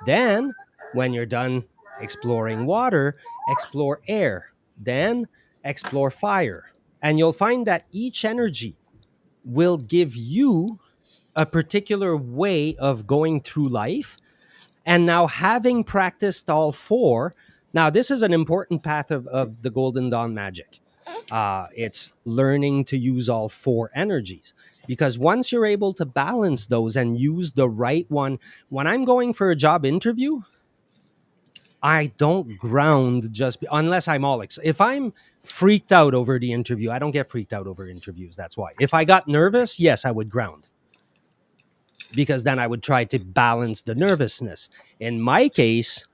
[SPEAKER 2] Then, when you're done exploring water, explore air. Then, explore fire. And you'll find that each energy will give you a particular way of going through life. And now, having practiced all four, now this is an important path of the Golden Dawn magic. It's learning to use all four energies, because once you're able to balance those and use the right one, when I'm going for a job interview, I don't ground unless I'm if I'm freaked out over the interview, I don't get freaked out over interviews. That's why. If I got nervous, yes, I would ground, because then I would try to balance the nervousness. In my case,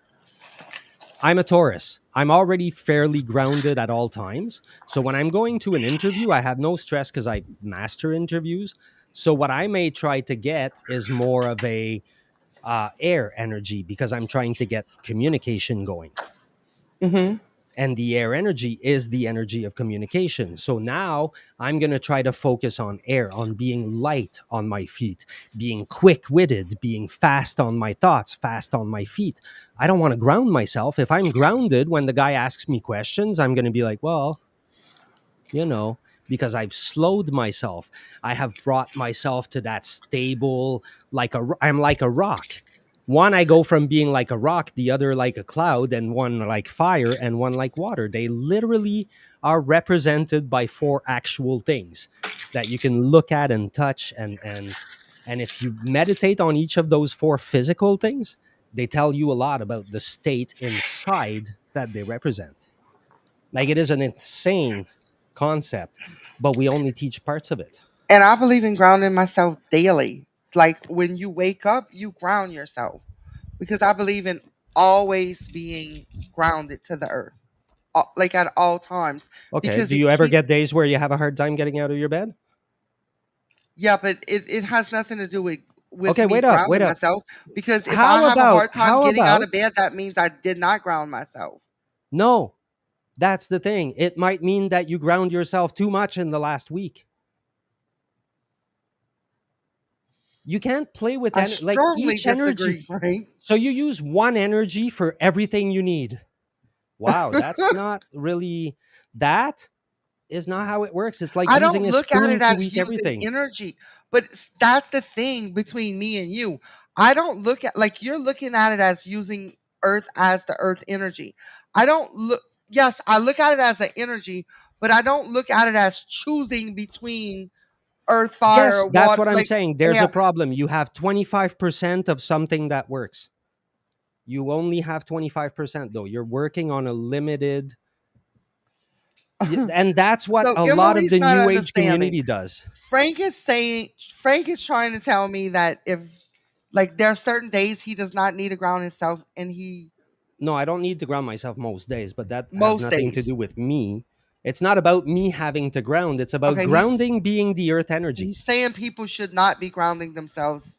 [SPEAKER 2] I'm a Taurus. I'm already fairly grounded at all times. So when I'm going to an interview, I have no stress because I master interviews. So what I may try to get is more of a air energy, because I'm trying to get communication going.
[SPEAKER 1] Hmm.
[SPEAKER 2] And the air energy is the energy of communication. So now I'm going to try to focus on air, on being light on my feet, being quick-witted, being fast on my thoughts, fast on my feet. I don't want to ground myself. If I'm grounded when the guy asks me questions, I'm going to be like, well, you know, because I've slowed myself. I have brought myself to that stable, I'm like a rock. One, I go from being like a rock, the other like a cloud, and one like fire, and one like water. They literally are represented by four actual things that you can look at and touch, and if you meditate on each of those four physical things, they tell you a lot about the state inside that they represent. Like, it is an insane concept, but we only teach parts of it.
[SPEAKER 1] And I believe in grounding myself daily. Like when you wake up, you ground yourself because I believe in always being grounded to the earth, like at all times,
[SPEAKER 2] Okay.
[SPEAKER 1] because
[SPEAKER 2] Do
[SPEAKER 1] it
[SPEAKER 2] you ever
[SPEAKER 1] keeps.
[SPEAKER 2] get days where you have a hard time getting out of your bed?
[SPEAKER 1] Yeah, but it has nothing to do with
[SPEAKER 2] Okay,
[SPEAKER 1] me
[SPEAKER 2] wait up, wait
[SPEAKER 1] grounding
[SPEAKER 2] up.
[SPEAKER 1] myself because if I
[SPEAKER 2] How
[SPEAKER 1] have a
[SPEAKER 2] about,
[SPEAKER 1] hard time
[SPEAKER 2] how
[SPEAKER 1] getting out of
[SPEAKER 2] about,
[SPEAKER 1] bed, that means I did not ground myself.
[SPEAKER 2] no, that's the thing. It might mean that you ground yourself too much in the last week. You can't play with
[SPEAKER 1] I
[SPEAKER 2] like
[SPEAKER 1] strongly
[SPEAKER 2] each energy.
[SPEAKER 1] disagree, Frank.
[SPEAKER 2] So you use one energy for everything you need. Wow, that's not really, that is not how it works. It's like
[SPEAKER 1] I don't
[SPEAKER 2] using a
[SPEAKER 1] look at
[SPEAKER 2] spoon
[SPEAKER 1] it
[SPEAKER 2] to
[SPEAKER 1] as
[SPEAKER 2] eat
[SPEAKER 1] using
[SPEAKER 2] everything.
[SPEAKER 1] energy, but that's the thing between me and you. I don't look at like you're looking at it as using earth as the earth energy. I don't look Yes, I look at it as an energy, but I don't look at it as choosing between earth,
[SPEAKER 2] Yes,
[SPEAKER 1] fire,
[SPEAKER 2] that's
[SPEAKER 1] water,
[SPEAKER 2] what I'm
[SPEAKER 1] like
[SPEAKER 2] saying. There's a
[SPEAKER 1] air.
[SPEAKER 2] problem. You have 25% of something that works. You only have 25%, though. You're working on a limited. And that's what
[SPEAKER 1] So
[SPEAKER 2] a lot of
[SPEAKER 1] Emily's
[SPEAKER 2] the
[SPEAKER 1] not
[SPEAKER 2] new age
[SPEAKER 1] understanding.
[SPEAKER 2] community does.
[SPEAKER 1] Frank is trying to tell me that if like there are certain days he does not need to ground himself and he
[SPEAKER 2] No, I don't need to ground myself most days, but that has
[SPEAKER 1] most
[SPEAKER 2] nothing to do
[SPEAKER 1] days.
[SPEAKER 2] with me. It's not about me having to ground. It's about
[SPEAKER 1] Okay,
[SPEAKER 2] grounding being the earth energy.
[SPEAKER 1] he's saying people should not be grounding themselves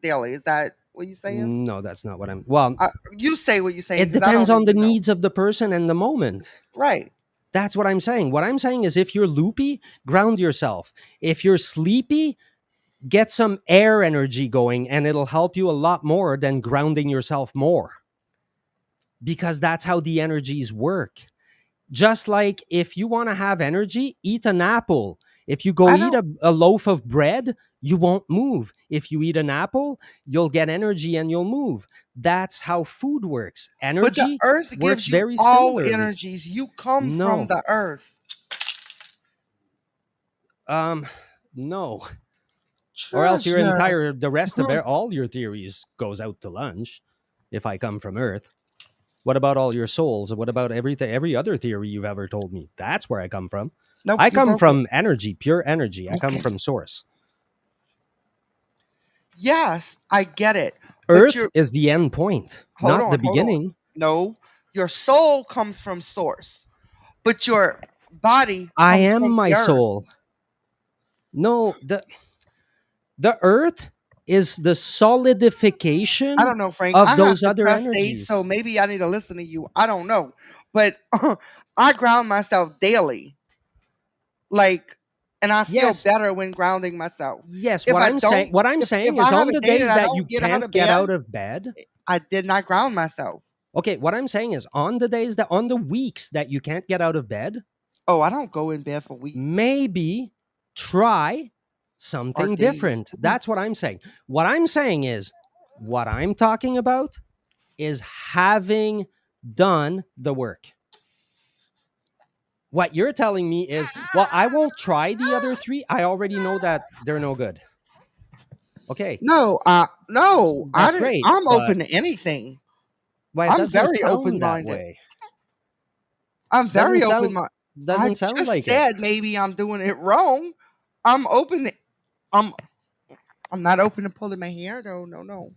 [SPEAKER 1] daily. Is that what you're saying?
[SPEAKER 2] No, that's not what I'm. Well,
[SPEAKER 1] You say what you're saying
[SPEAKER 2] it
[SPEAKER 1] because I
[SPEAKER 2] depends
[SPEAKER 1] don't
[SPEAKER 2] on the
[SPEAKER 1] even know.
[SPEAKER 2] needs of the person and the moment.
[SPEAKER 1] Right.
[SPEAKER 2] That's what I'm saying. What I'm saying is if you're loopy, ground yourself. If you're sleepy, get some air energy going and it'll help you a lot more than grounding yourself more because that's how the energies work. Just like if you want to have energy, eat an apple. If you go
[SPEAKER 1] I
[SPEAKER 2] eat
[SPEAKER 1] don't.
[SPEAKER 2] a loaf of bread, you won't move. If you eat an apple, you'll get energy and you'll move. That's how food works.
[SPEAKER 1] But the
[SPEAKER 2] Energy
[SPEAKER 1] earth
[SPEAKER 2] works
[SPEAKER 1] gives you
[SPEAKER 2] very
[SPEAKER 1] all
[SPEAKER 2] similarly.
[SPEAKER 1] energies. You come from
[SPEAKER 2] No,
[SPEAKER 1] the earth.
[SPEAKER 2] um, no, or else your
[SPEAKER 1] Treasure.
[SPEAKER 2] entire the rest of all your theories goes out to lunch. If I come from Earth, what about all your souls? What about everything, every other theory you've ever told me? That's where I come from.
[SPEAKER 1] Nope,
[SPEAKER 2] I
[SPEAKER 1] you
[SPEAKER 2] come
[SPEAKER 1] broke it.
[SPEAKER 2] from energy, pure energy. I come
[SPEAKER 1] Okay.
[SPEAKER 2] from source.
[SPEAKER 1] Yes, I get it. But
[SPEAKER 2] Earth
[SPEAKER 1] you're
[SPEAKER 2] is the end point, not the
[SPEAKER 1] hold on.
[SPEAKER 2] beginning.
[SPEAKER 1] No, your soul comes from source, but your body
[SPEAKER 2] I
[SPEAKER 1] comes
[SPEAKER 2] am
[SPEAKER 1] from
[SPEAKER 2] my
[SPEAKER 1] the earth.
[SPEAKER 2] soul. No, the earth is the
[SPEAKER 1] I
[SPEAKER 2] solidification
[SPEAKER 1] don't know, Frank.
[SPEAKER 2] of
[SPEAKER 1] I have
[SPEAKER 2] those other
[SPEAKER 1] depressed days, so
[SPEAKER 2] energies.
[SPEAKER 1] maybe I need to listen to you. I don't know. But I ground myself daily. Like, and I feel
[SPEAKER 2] Yes,
[SPEAKER 1] better when grounding myself.
[SPEAKER 2] yes.
[SPEAKER 1] If
[SPEAKER 2] What
[SPEAKER 1] I
[SPEAKER 2] I'm saying,
[SPEAKER 1] don't,
[SPEAKER 2] what I'm
[SPEAKER 1] if
[SPEAKER 2] saying
[SPEAKER 1] I
[SPEAKER 2] is,
[SPEAKER 1] have
[SPEAKER 2] on
[SPEAKER 1] a
[SPEAKER 2] the
[SPEAKER 1] day that
[SPEAKER 2] days
[SPEAKER 1] I
[SPEAKER 2] that you
[SPEAKER 1] don't get out
[SPEAKER 2] can't
[SPEAKER 1] of
[SPEAKER 2] get
[SPEAKER 1] bed,
[SPEAKER 2] out of bed,
[SPEAKER 1] I did not ground myself.
[SPEAKER 2] okay. What I'm saying is, on the days that, on the weeks that you can't get out of bed,
[SPEAKER 1] Oh, I don't go in bed for weeks
[SPEAKER 2] maybe try
[SPEAKER 1] or
[SPEAKER 2] something
[SPEAKER 1] days.
[SPEAKER 2] different. That's what I'm saying. What I'm saying is, what I'm talking about is having done the work. What you're telling me is, well, I won't try the other three. I already know that they're no good. Okay,
[SPEAKER 1] No, no, I
[SPEAKER 2] that's
[SPEAKER 1] didn't.
[SPEAKER 2] great,
[SPEAKER 1] I'm
[SPEAKER 2] but
[SPEAKER 1] open to anything.
[SPEAKER 2] well, it
[SPEAKER 1] I'm
[SPEAKER 2] doesn't
[SPEAKER 1] very open
[SPEAKER 2] sound that
[SPEAKER 1] minded.
[SPEAKER 2] way.
[SPEAKER 1] I'm
[SPEAKER 2] Doesn't
[SPEAKER 1] very open
[SPEAKER 2] sound
[SPEAKER 1] minded. I
[SPEAKER 2] doesn't sound
[SPEAKER 1] just
[SPEAKER 2] like it.
[SPEAKER 1] said maybe I'm doing it wrong. I'm open. I'm I'm not open to pulling my hair though. No, no.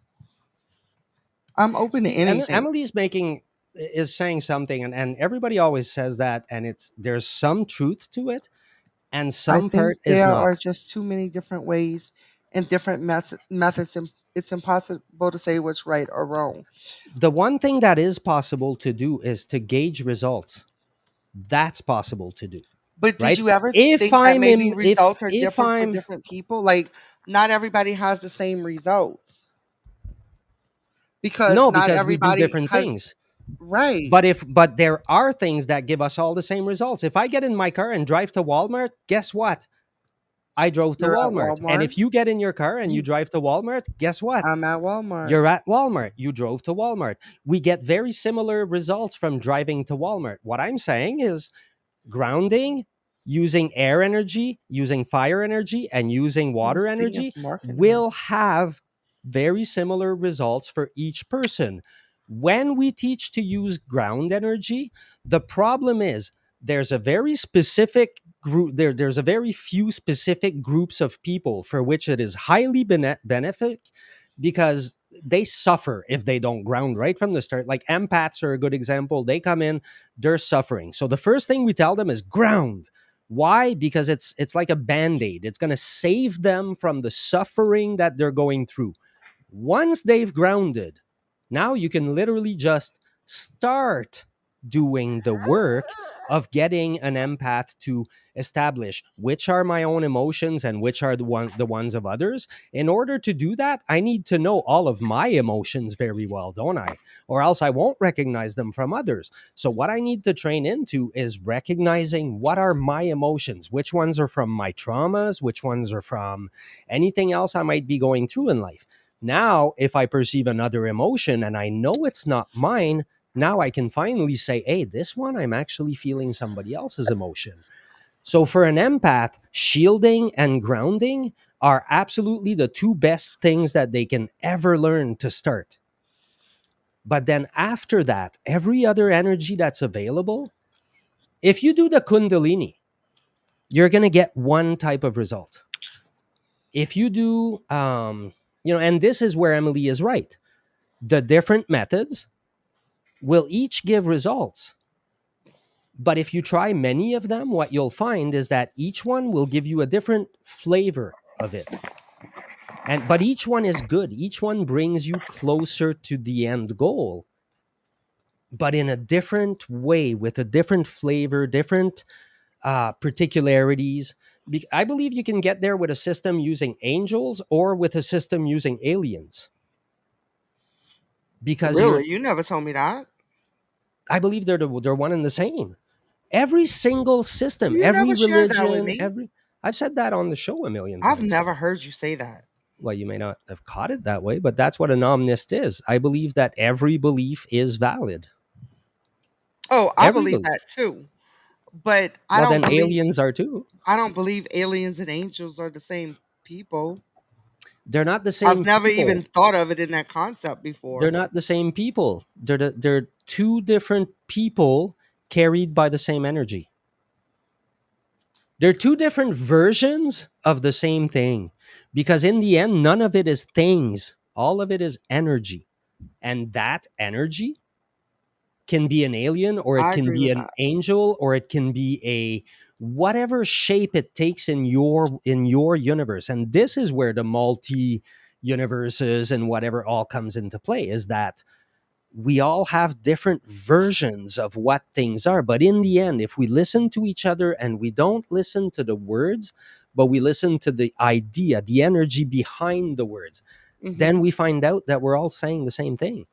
[SPEAKER 1] I'm open to
[SPEAKER 2] See, and
[SPEAKER 1] anything.
[SPEAKER 2] Emily's making is saying something, and everybody always says that, and it's there's some truth to it, and
[SPEAKER 1] I
[SPEAKER 2] some
[SPEAKER 1] think
[SPEAKER 2] part is
[SPEAKER 1] there
[SPEAKER 2] not.
[SPEAKER 1] are just too many different ways and different methods, and it's impossible to say what's right or wrong.
[SPEAKER 2] The one thing that is possible to do is to gauge results. That's possible to do,
[SPEAKER 1] But did
[SPEAKER 2] right?
[SPEAKER 1] you ever
[SPEAKER 2] If
[SPEAKER 1] think that
[SPEAKER 2] I'm
[SPEAKER 1] maybe
[SPEAKER 2] in,
[SPEAKER 1] results are
[SPEAKER 2] if
[SPEAKER 1] different for
[SPEAKER 2] I'm
[SPEAKER 1] different people? Like, not everybody has the same results because
[SPEAKER 2] no,
[SPEAKER 1] not
[SPEAKER 2] because we do
[SPEAKER 1] everybody
[SPEAKER 2] different
[SPEAKER 1] has.
[SPEAKER 2] things.
[SPEAKER 1] Right.
[SPEAKER 2] But there are things that give us all the same results. If I get in my car and drive to Walmart, guess what? I drove to
[SPEAKER 1] You're at
[SPEAKER 2] Walmart. And
[SPEAKER 1] Walmart.
[SPEAKER 2] if you get in your car and you
[SPEAKER 1] You,
[SPEAKER 2] drive to Walmart, guess what?
[SPEAKER 1] I'm at Walmart.
[SPEAKER 2] You're at Walmart. You drove to Walmart. We get very similar results from driving to Walmart. What I'm saying is grounding, using air energy, using fire energy, and using
[SPEAKER 1] I'm
[SPEAKER 2] water
[SPEAKER 1] seeing
[SPEAKER 2] energy
[SPEAKER 1] some marking here.
[SPEAKER 2] will have very similar results for each person. When we teach to use ground energy, the problem is there's a very specific group there's a very few specific groups of people for which it is highly benefic because they suffer if they don't ground right from the start. Like empaths are a good example. They come in, they're suffering. So the first thing we tell them is ground. Why? Because it's like a band-aid. It's going to save them from the suffering that they're going through. Once they've grounded, now you can literally just start doing the work of getting an empath to establish which are my own emotions and which are the ones of others. In order to do that, I need to know all of my emotions very well, don't I? Or else I won't recognize them from others. So what I need to train into is recognizing what are my emotions, which ones are from my traumas, which ones are from anything else I might be going through in life. Now, if I perceive another emotion and I know it's not mine, now I can finally say, hey, this one I'm actually feeling somebody else's emotion. So for an empath, shielding and grounding are absolutely the two best things that they can ever learn to start. But then after that, every other energy that's available, If you do the Kundalini, you're going to get one type of result. If you do, and this is where Emily is right. The different methods will each give results. But if you try many of them, what you'll find is that each one will give you a different flavor of it. But each one is good. Each one brings you closer to the end goal, but in a different way, with a different flavor, different particularities. I believe you can get there with a system using angels or with a system using aliens, because you're.
[SPEAKER 1] Really? You never told me that.
[SPEAKER 2] I believe they're one and the same. Every single system,
[SPEAKER 1] You
[SPEAKER 2] every
[SPEAKER 1] never shared that with
[SPEAKER 2] religion,
[SPEAKER 1] me.
[SPEAKER 2] every. I've said that on the show a million
[SPEAKER 1] I've
[SPEAKER 2] times.
[SPEAKER 1] never heard you say that.
[SPEAKER 2] Well, you may not have caught it that way, but that's what an omnist is. I believe that every belief is valid.
[SPEAKER 1] Oh, I
[SPEAKER 2] Every
[SPEAKER 1] believe
[SPEAKER 2] belief.
[SPEAKER 1] that too. But
[SPEAKER 2] Well, then aliens are too.
[SPEAKER 1] I don't believe aliens and angels are the same people.
[SPEAKER 2] They're not the
[SPEAKER 1] I've
[SPEAKER 2] same
[SPEAKER 1] never even
[SPEAKER 2] people.
[SPEAKER 1] thought of it in that concept
[SPEAKER 2] They're
[SPEAKER 1] before.
[SPEAKER 2] not the same people. They're two different people carried by the same energy. They're two different versions of the same thing, because in the end, none of it is things. All of it is energy. And that energy can be an alien, or it
[SPEAKER 1] I
[SPEAKER 2] can
[SPEAKER 1] agree
[SPEAKER 2] be
[SPEAKER 1] with
[SPEAKER 2] an
[SPEAKER 1] that.
[SPEAKER 2] angel, or it can be a whatever shape it takes in your universe. And this is where the multi universes and whatever all comes into play, is that we all have different versions of what things are. But in the end, if we listen to each other and we don't listen to the words, but we listen to the idea, the energy behind the words, then
[SPEAKER 1] Hmm.
[SPEAKER 2] we find out that we're all saying the same thing.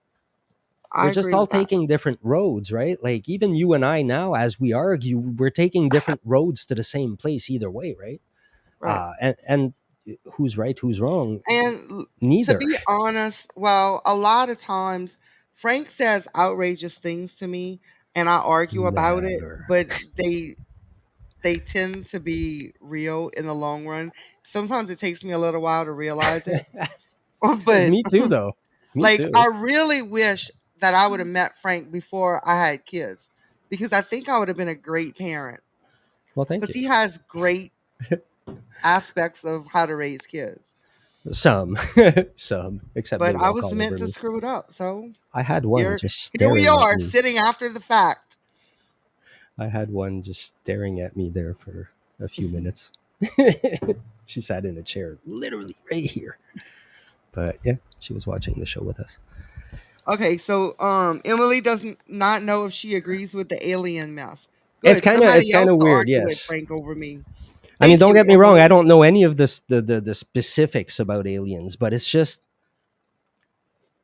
[SPEAKER 1] I
[SPEAKER 2] We're just
[SPEAKER 1] agree
[SPEAKER 2] all
[SPEAKER 1] with that.
[SPEAKER 2] taking different roads, right? Like even you and I now, as we argue, we're taking different roads to the same place either way, right?
[SPEAKER 1] Right.
[SPEAKER 2] And who's right, who's wrong?
[SPEAKER 1] To
[SPEAKER 2] Neither.
[SPEAKER 1] be honest, well, a lot of times Frank says outrageous things to me and I argue about it,
[SPEAKER 2] Never.
[SPEAKER 1] but they tend to be real in the long run. Sometimes it takes me a little while to realize it. But
[SPEAKER 2] Me too, though. Me
[SPEAKER 1] like
[SPEAKER 2] too.
[SPEAKER 1] I really wish that I would have met Frank before I had kids because I think I would have been a great parent
[SPEAKER 2] Well, thank
[SPEAKER 1] because
[SPEAKER 2] you.
[SPEAKER 1] he has great aspects of how to raise kids.
[SPEAKER 2] Some, some, except they
[SPEAKER 1] But I
[SPEAKER 2] walk
[SPEAKER 1] was
[SPEAKER 2] all
[SPEAKER 1] meant
[SPEAKER 2] over
[SPEAKER 1] to
[SPEAKER 2] me.
[SPEAKER 1] screw it up. So
[SPEAKER 2] I had one
[SPEAKER 1] here
[SPEAKER 2] just
[SPEAKER 1] here we
[SPEAKER 2] staring at
[SPEAKER 1] are
[SPEAKER 2] me.
[SPEAKER 1] sitting after the fact.
[SPEAKER 2] I had one just staring at me there for a few minutes. She sat in a chair, literally right here. But yeah, she was watching the show with us.
[SPEAKER 1] Okay, so Emily doesn't not know if she agrees with the alien mess.
[SPEAKER 2] It's
[SPEAKER 1] Good.
[SPEAKER 2] kind of it's
[SPEAKER 1] Somebody
[SPEAKER 2] kind
[SPEAKER 1] else
[SPEAKER 2] of
[SPEAKER 1] to
[SPEAKER 2] weird,
[SPEAKER 1] argue with,
[SPEAKER 2] yes.
[SPEAKER 1] Frank, over me.
[SPEAKER 2] I mean,
[SPEAKER 1] Thank
[SPEAKER 2] don't
[SPEAKER 1] you,
[SPEAKER 2] get me wrong. I
[SPEAKER 1] Emily.
[SPEAKER 2] don't know any of this the specifics about aliens, but it's just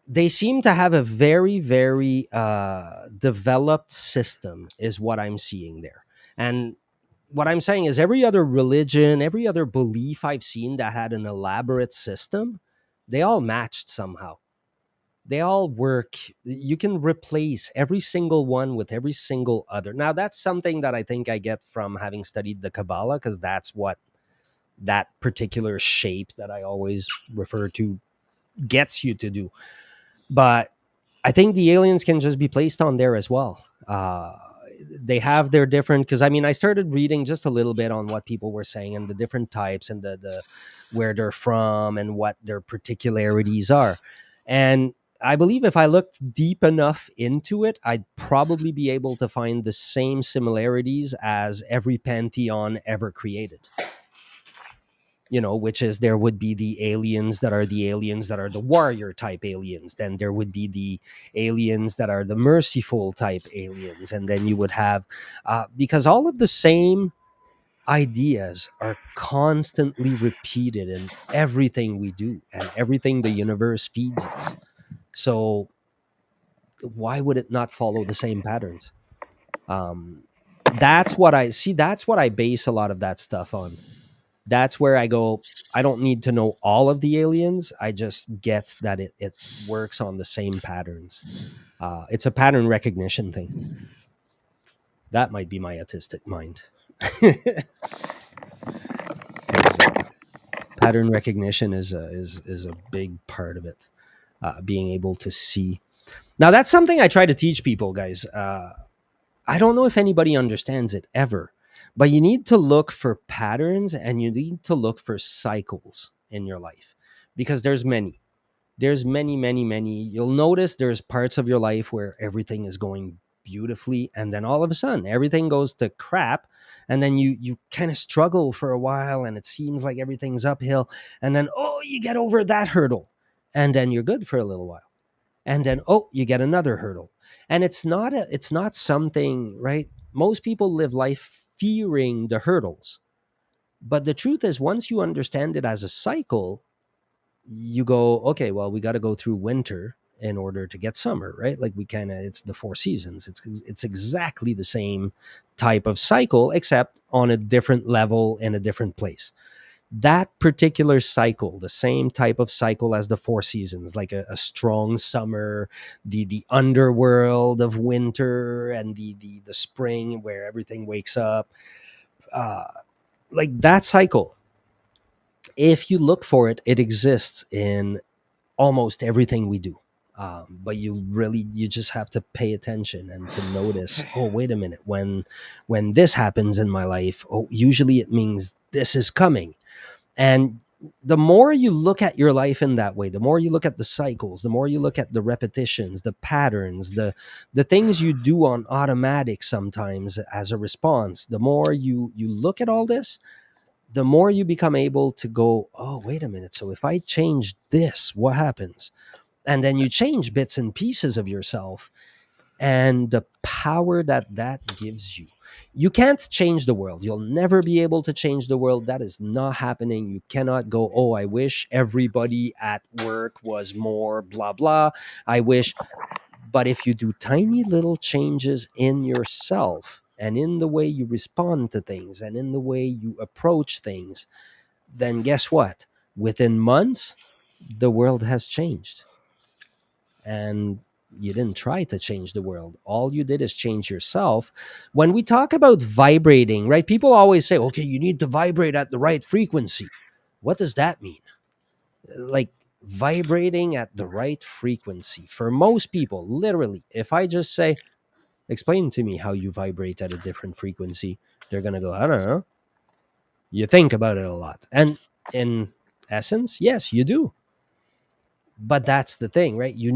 [SPEAKER 2] they seem to have a very very developed system, is what I'm seeing there. And what I'm saying is every other religion, every other belief I've seen that had an elaborate system, they all matched somehow. They all work. You can replace every single one with every single other. Now, that's something that I think I get from having studied the Kabbalah, because that's what that particular shape that I always refer to gets you to do. But I think the aliens can just be placed on there as well. They have their different, because I mean, I started reading just a little bit on what people were saying and the different types and the where they're from and what their particularities are. And I believe if I looked deep enough into it, I'd probably be able to find the same similarities as every pantheon ever created. Which is, there would be the aliens that are the warrior type aliens. Then there would be the aliens that are the merciful type aliens. And then you would have, because all of the same ideas are constantly repeated in everything we do and everything the universe feeds us. So why would it not follow the same patterns? Um, that's what I see. That's what I base a lot of that stuff on. That's where I go, I don't need to know all of the aliens. I just get that it works on the same patterns. It's a pattern recognition thing. That might be my autistic mind. Because pattern recognition is a big part of it. Being able to see. Now, that's something I try to teach people, guys. I don't know if anybody understands it ever, but you need to look for patterns and you need to look for cycles in your life because there's many. There's many, many, many. You'll notice there's parts of your life where everything is going beautifully, and then all of a sudden everything goes to crap, and then you kind of struggle for a while, and it seems like everything's uphill, and then you get over that hurdle, and then you're good for a little while, and then you get another hurdle, and it's not something, right? Most people live life fearing the hurdles, but the truth is once you understand it as a cycle, you go, okay, well, we got to go through winter in order to get summer, right? Like we kind of, it's the four seasons. It's exactly the same type of cycle, except on a different level in a different place. That particular cycle, the same type of cycle as the four seasons, like a strong summer, the underworld of winter, and the spring where everything wakes up, uh, like that cycle. If you look for it, it exists in almost everything we do. But you just have to pay attention and to notice, oh, wait a minute, when this happens in my life, oh, usually it means this is coming. And the more you look at your life in that way, the more you look at the cycles, the more you look at the repetitions, the patterns, the things you do on automatic sometimes as a response, the more you look at all this, the more you become able to go, oh, wait a minute, so if I change this, what happens? And then you change bits and pieces of yourself, and the power that that gives you. You can't change the world. You'll never be able to change the world. That is not happening. You cannot go, oh, I wish everybody at work was more blah blah. I wish. But if you do tiny little changes in yourself and in the way you respond to things and in the way you approach things, then guess what? Within months, the world has changed. And you didn't try to change the world. All you did is change yourself. When we talk about vibrating, right? People always say, okay, you need to vibrate at the right frequency. What does that mean? Like vibrating at the right frequency. For most people, literally, if I just say, explain to me how you vibrate at a different frequency, they're going to go, I don't know. You think about it a lot. And in essence, yes, you do. But that's the thing, right? You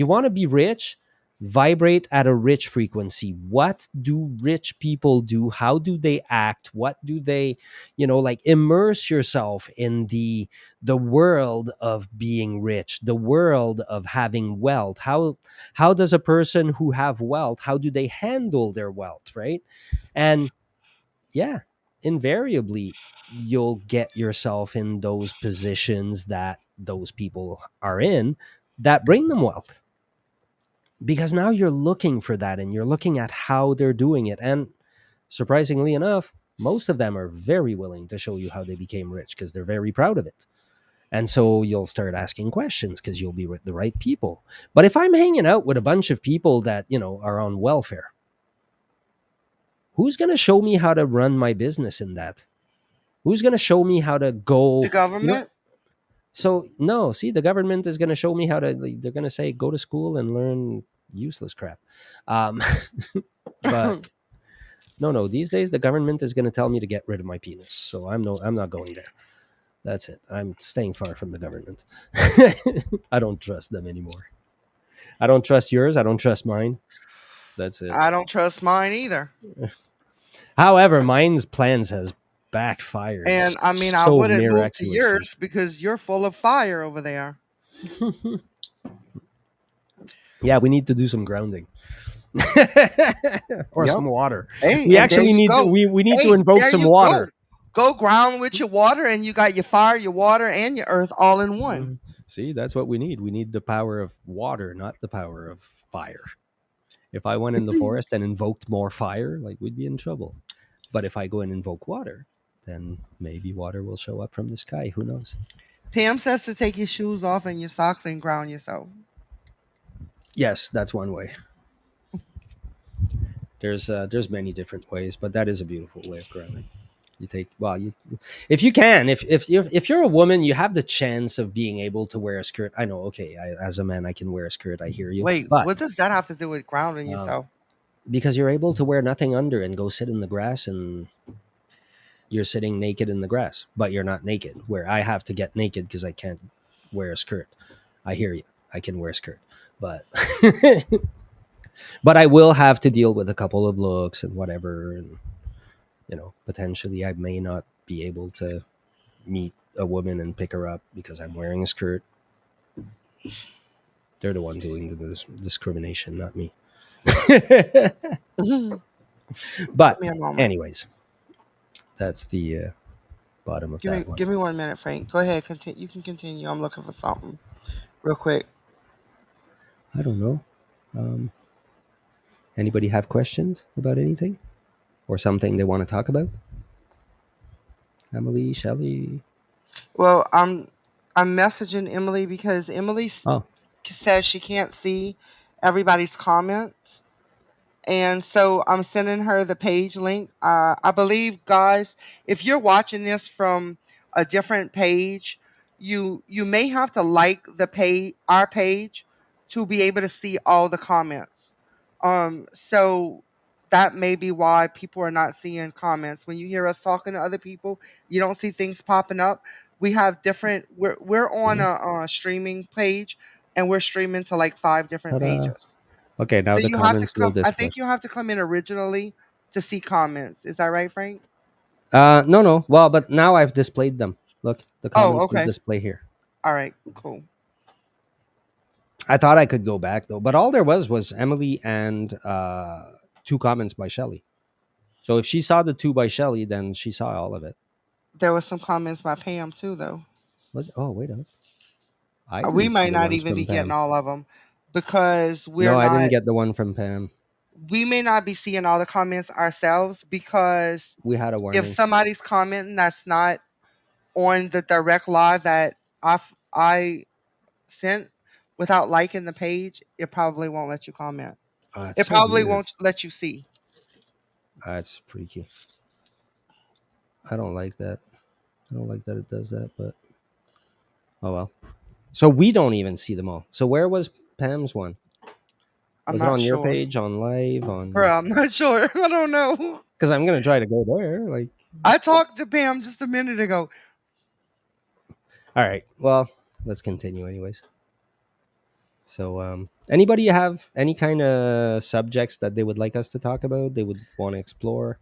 [SPEAKER 2] want to be rich, vibrate at a rich frequency. What do rich people do? How do they act? What do they, like immerse yourself in the world of being rich, the world of having wealth. How does a person who have wealth, how do they handle their wealth, right? And yeah, invariably you'll get yourself in those positions that those people are in that bring them wealth, because now you're looking for that and you're looking at how they're doing it. And surprisingly enough, most of them are very willing to show you how they became rich because they're very proud of it. And so you'll start asking questions because you'll be with the right people. But if I'm hanging out with a bunch of people that are on welfare, who's going to show me how to run my business in that? Who's going to show me how to
[SPEAKER 1] The
[SPEAKER 2] go? No,
[SPEAKER 1] government?
[SPEAKER 2] so no. See, the government is going to show me how to. Like, they're going to say, go to school and learn useless crap. Um, but no, no. These days, the government is going to tell me to get rid of my penis. So I'm not going there. That's it. I'm staying far from the government. I don't trust them anymore. I don't trust yours. I don't trust mine. That's it.
[SPEAKER 1] I don't trust mine either.
[SPEAKER 2] However, mine's plans has backfired
[SPEAKER 1] And I mean, I
[SPEAKER 2] so
[SPEAKER 1] wouldn't move to
[SPEAKER 2] miraculously.
[SPEAKER 1] yours because you're full of fire over there.
[SPEAKER 2] Yeah, we need to do some grounding. Or
[SPEAKER 1] Yep.
[SPEAKER 2] some water.
[SPEAKER 1] Hey,
[SPEAKER 2] We
[SPEAKER 1] and there
[SPEAKER 2] actually
[SPEAKER 1] you
[SPEAKER 2] need to,
[SPEAKER 1] go.
[SPEAKER 2] we need to
[SPEAKER 1] Hey,
[SPEAKER 2] invoke
[SPEAKER 1] there
[SPEAKER 2] some
[SPEAKER 1] you go.
[SPEAKER 2] water.
[SPEAKER 1] Go ground with your water, and you got your fire, your water, and your earth all in one.
[SPEAKER 2] Mhm. See, that's what we need. We need the power of water, not the power of fire. If I went in the forest and invoked more fire, like we'd be in trouble. But if I go and invoke water, then maybe water will show up from the sky. Who knows?
[SPEAKER 1] Pam says to take your shoes off and your socks and ground yourself.
[SPEAKER 2] Yes, that's one way. There's many different ways, but that is a beautiful way of grounding. You take, well, you, if you can, if you're a woman, you have the chance of being able to wear a skirt. I know, okay, as a man, I can wear a skirt. I hear you,
[SPEAKER 1] Wait,
[SPEAKER 2] but
[SPEAKER 1] what does that have to do with grounding
[SPEAKER 2] um,
[SPEAKER 1] yourself?
[SPEAKER 2] because you're able to wear nothing under and go sit in the grass, and you're sitting naked in the grass, but you're not naked. Where I have to get naked because I can't wear a skirt. I hear you. I can wear a skirt, but but I will have to deal with a couple of looks and whatever, and potentially I may not be able to meet a woman and pick her up because I'm wearing a skirt. They're the one doing the discrimination, not me.
[SPEAKER 1] Mhm. Give
[SPEAKER 2] But
[SPEAKER 1] me a moment.
[SPEAKER 2] anyways, that's the bottom of that one.
[SPEAKER 1] Give me 1 minute, Frank. Go ahead. Continue. You can continue. I'm looking for something real quick.
[SPEAKER 2] I don't know. Um, Anybody have questions about anything or something they want to talk about? Emily, Shelley.
[SPEAKER 1] Well, I'm messaging Emily because Emily
[SPEAKER 2] Oh,
[SPEAKER 1] says she can't see everybody's comments. And so I'm sending her the page link. I believe, guys, if you're watching this from a different page, you may have to like the page, our page, to be able to see all the comments. So that may be why people are not seeing comments. When you hear us talking to other people, you don't see things popping up. We have different. We're on
[SPEAKER 2] really?
[SPEAKER 1] a streaming page, and we're streaming to like 5 different
[SPEAKER 2] Ta-da.
[SPEAKER 1] pages.
[SPEAKER 2] Okay, now
[SPEAKER 1] So
[SPEAKER 2] the
[SPEAKER 1] you have to
[SPEAKER 2] comments will
[SPEAKER 1] come I
[SPEAKER 2] display.
[SPEAKER 1] think you have to come in originally to see comments. Is that right, Frank?
[SPEAKER 2] No, no. Well, but now I've displayed them. Look, the
[SPEAKER 1] Oh,
[SPEAKER 2] comments will
[SPEAKER 1] okay.
[SPEAKER 2] display here.
[SPEAKER 1] Alright, cool.
[SPEAKER 2] I thought I could go back though, but all there was Emily and two comments by Shelley. So if she saw the two by Shelley, then she saw all of it.
[SPEAKER 1] There was some comments by Pam too, though.
[SPEAKER 2] Was Oh, wait up. I
[SPEAKER 1] We
[SPEAKER 2] didn't see
[SPEAKER 1] might
[SPEAKER 2] the
[SPEAKER 1] not
[SPEAKER 2] ones
[SPEAKER 1] even
[SPEAKER 2] from
[SPEAKER 1] be getting
[SPEAKER 2] Pam.
[SPEAKER 1] all of them because
[SPEAKER 2] No, I didn't get the one from Pam.
[SPEAKER 1] we may not be seeing all the comments ourselves because
[SPEAKER 2] We had a
[SPEAKER 1] if
[SPEAKER 2] warning.
[SPEAKER 1] somebody's commenting that's not on the direct live that I sent without liking the page, it probably won't let you comment.
[SPEAKER 2] It's
[SPEAKER 1] It
[SPEAKER 2] so
[SPEAKER 1] probably
[SPEAKER 2] weird.
[SPEAKER 1] won't let you see.
[SPEAKER 2] It's freaky. I don't like that. I don't like that it does that, but oh well. So we don't even see them all. So where was Pam's one?
[SPEAKER 1] I'm
[SPEAKER 2] Was it
[SPEAKER 1] not
[SPEAKER 2] on your
[SPEAKER 1] sure.
[SPEAKER 2] page, on live, on?
[SPEAKER 1] Bro, I'm not sure. I don't know.
[SPEAKER 2] Because I'm gonna try to go there. Like,
[SPEAKER 1] I talked to Pam just a minute ago.
[SPEAKER 2] all right. Well, let's continue, anyways. So, anybody have any kind of subjects that they would like us to talk about? They would want to explore?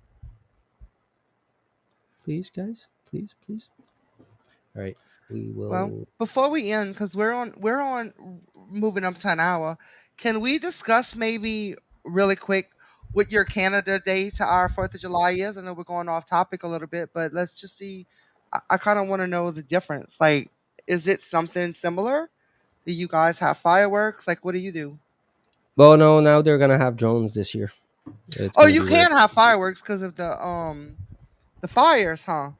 [SPEAKER 2] Please, guys. Please, please. All right. We
[SPEAKER 1] Well,
[SPEAKER 2] will.
[SPEAKER 1] before we end, because we're on moving up to an hour, can we discuss maybe really quick what your Canada Day to our Fourth of July is? I know we're going off topic a little bit, but let's just see. I kind of want to know the difference. Like, is it something similar? Do you guys have fireworks? Like, what do you do?
[SPEAKER 2] Well, no. Now they're gonna have drones this year. It's
[SPEAKER 1] Oh,
[SPEAKER 2] gonna
[SPEAKER 1] you
[SPEAKER 2] be weird.
[SPEAKER 1] can have fireworks because of the fires, huh?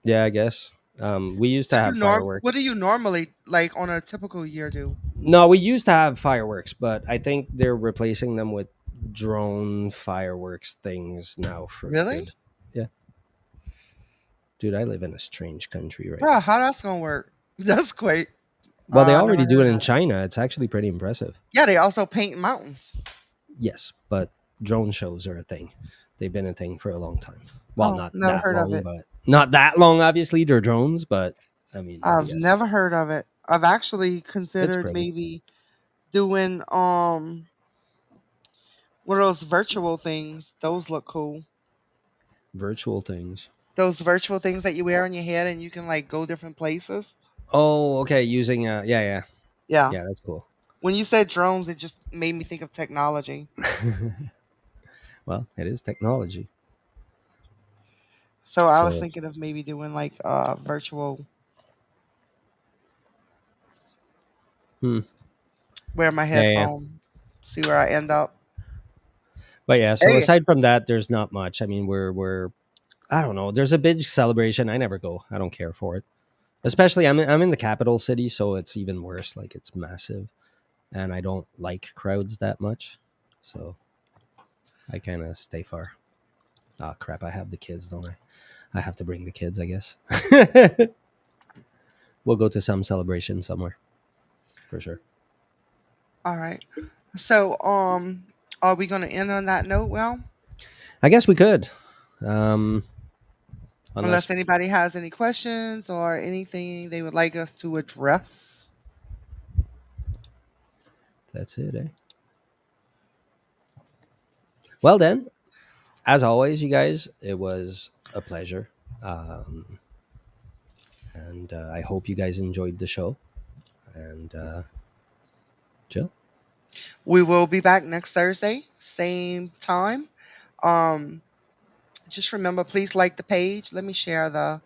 [SPEAKER 2] Yeah, I guess. We used to have
[SPEAKER 1] What
[SPEAKER 2] fireworks.
[SPEAKER 1] do you normally like on a typical year do?
[SPEAKER 2] No, we used to have fireworks, but I think they're replacing them with drone fireworks things now for
[SPEAKER 1] Really?
[SPEAKER 2] good. Yeah, dude, I live in a strange country right
[SPEAKER 1] Bro,
[SPEAKER 2] now.
[SPEAKER 1] how that's gonna work? That's great.
[SPEAKER 2] Well, they
[SPEAKER 1] I never
[SPEAKER 2] already do
[SPEAKER 1] heard
[SPEAKER 2] it
[SPEAKER 1] of
[SPEAKER 2] in
[SPEAKER 1] that.
[SPEAKER 2] China. It's actually pretty impressive.
[SPEAKER 1] Yeah, they also paint mountains.
[SPEAKER 2] Yes, but drone shows are a thing. They've been a thing for a long time. Well,
[SPEAKER 1] Oh,
[SPEAKER 2] not
[SPEAKER 1] never
[SPEAKER 2] that
[SPEAKER 1] heard of
[SPEAKER 2] long,
[SPEAKER 1] it.
[SPEAKER 2] but not that long. Obviously, they're drones, but I mean,
[SPEAKER 1] I've
[SPEAKER 2] yes,
[SPEAKER 1] never heard of it. I've actually
[SPEAKER 2] it's
[SPEAKER 1] considered
[SPEAKER 2] pretty.
[SPEAKER 1] maybe doing one of those virtual things. Those look cool.
[SPEAKER 2] Virtual things.
[SPEAKER 1] Those virtual things that you wear on your head and you can like go different places.
[SPEAKER 2] Oh, okay. Using yeah, yeah,
[SPEAKER 1] Yeah.
[SPEAKER 2] yeah. That's cool.
[SPEAKER 1] When you said drones, it just made me think of technology.
[SPEAKER 2] Well, it is technology.
[SPEAKER 1] So I was
[SPEAKER 2] So,
[SPEAKER 1] thinking of maybe doing like virtual
[SPEAKER 2] hmm.
[SPEAKER 1] wear my
[SPEAKER 2] Yeah, yeah.
[SPEAKER 1] headphone, see where I end up.
[SPEAKER 2] But yeah, so
[SPEAKER 1] Hey,
[SPEAKER 2] aside from that, there's not much. I mean, we're I don't know. There's a big celebration. I never go. I don't care for it. Especially I'm in the capital city, so it's even worse. Like it's massive, and I don't like crowds that much, so I kind of stay far. Ah, crap! I have the kids, don't I? I have to bring the kids, I guess. We'll go to some celebration somewhere for sure.
[SPEAKER 1] all right. So Are we going to end on that note? Well,
[SPEAKER 2] I guess we could, um, unless
[SPEAKER 1] unless anybody has any questions or anything they would like us to address.
[SPEAKER 2] that's it. Eh? Well, then, as always, you guys, it was a pleasure, um, and I hope you guys enjoyed the show. And Jill,
[SPEAKER 1] We will be back next Thursday, same time. Um, just remember, please like the page. Let me share the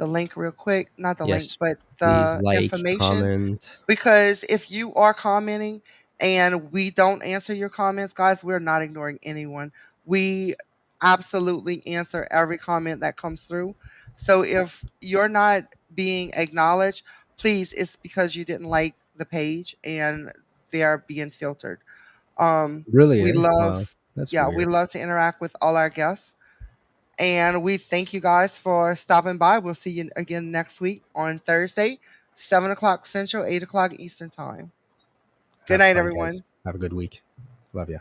[SPEAKER 1] link real quick. Not the link,
[SPEAKER 2] yes,
[SPEAKER 1] but
[SPEAKER 2] please
[SPEAKER 1] the
[SPEAKER 2] like,
[SPEAKER 1] information.
[SPEAKER 2] comment.
[SPEAKER 1] Because if you are commenting and we don't answer your comments, guys, we're not ignoring anyone. We absolutely answer every comment that comes through. So if you're not being acknowledged, please, it's because you didn't like the page and they're being filtered.
[SPEAKER 2] Really,
[SPEAKER 1] We
[SPEAKER 2] eh? Wow,
[SPEAKER 1] love,
[SPEAKER 2] that's
[SPEAKER 1] yeah, we
[SPEAKER 2] weird.
[SPEAKER 1] love to interact with all our guests. And we thank you guys for stopping by. We'll see you again next week on Thursday, 7 o'clock Central, 8 o'clock Eastern Time. Good
[SPEAKER 2] Have
[SPEAKER 1] night,
[SPEAKER 2] fun, guys.
[SPEAKER 1] everyone.
[SPEAKER 2] Have a good week. Love ya.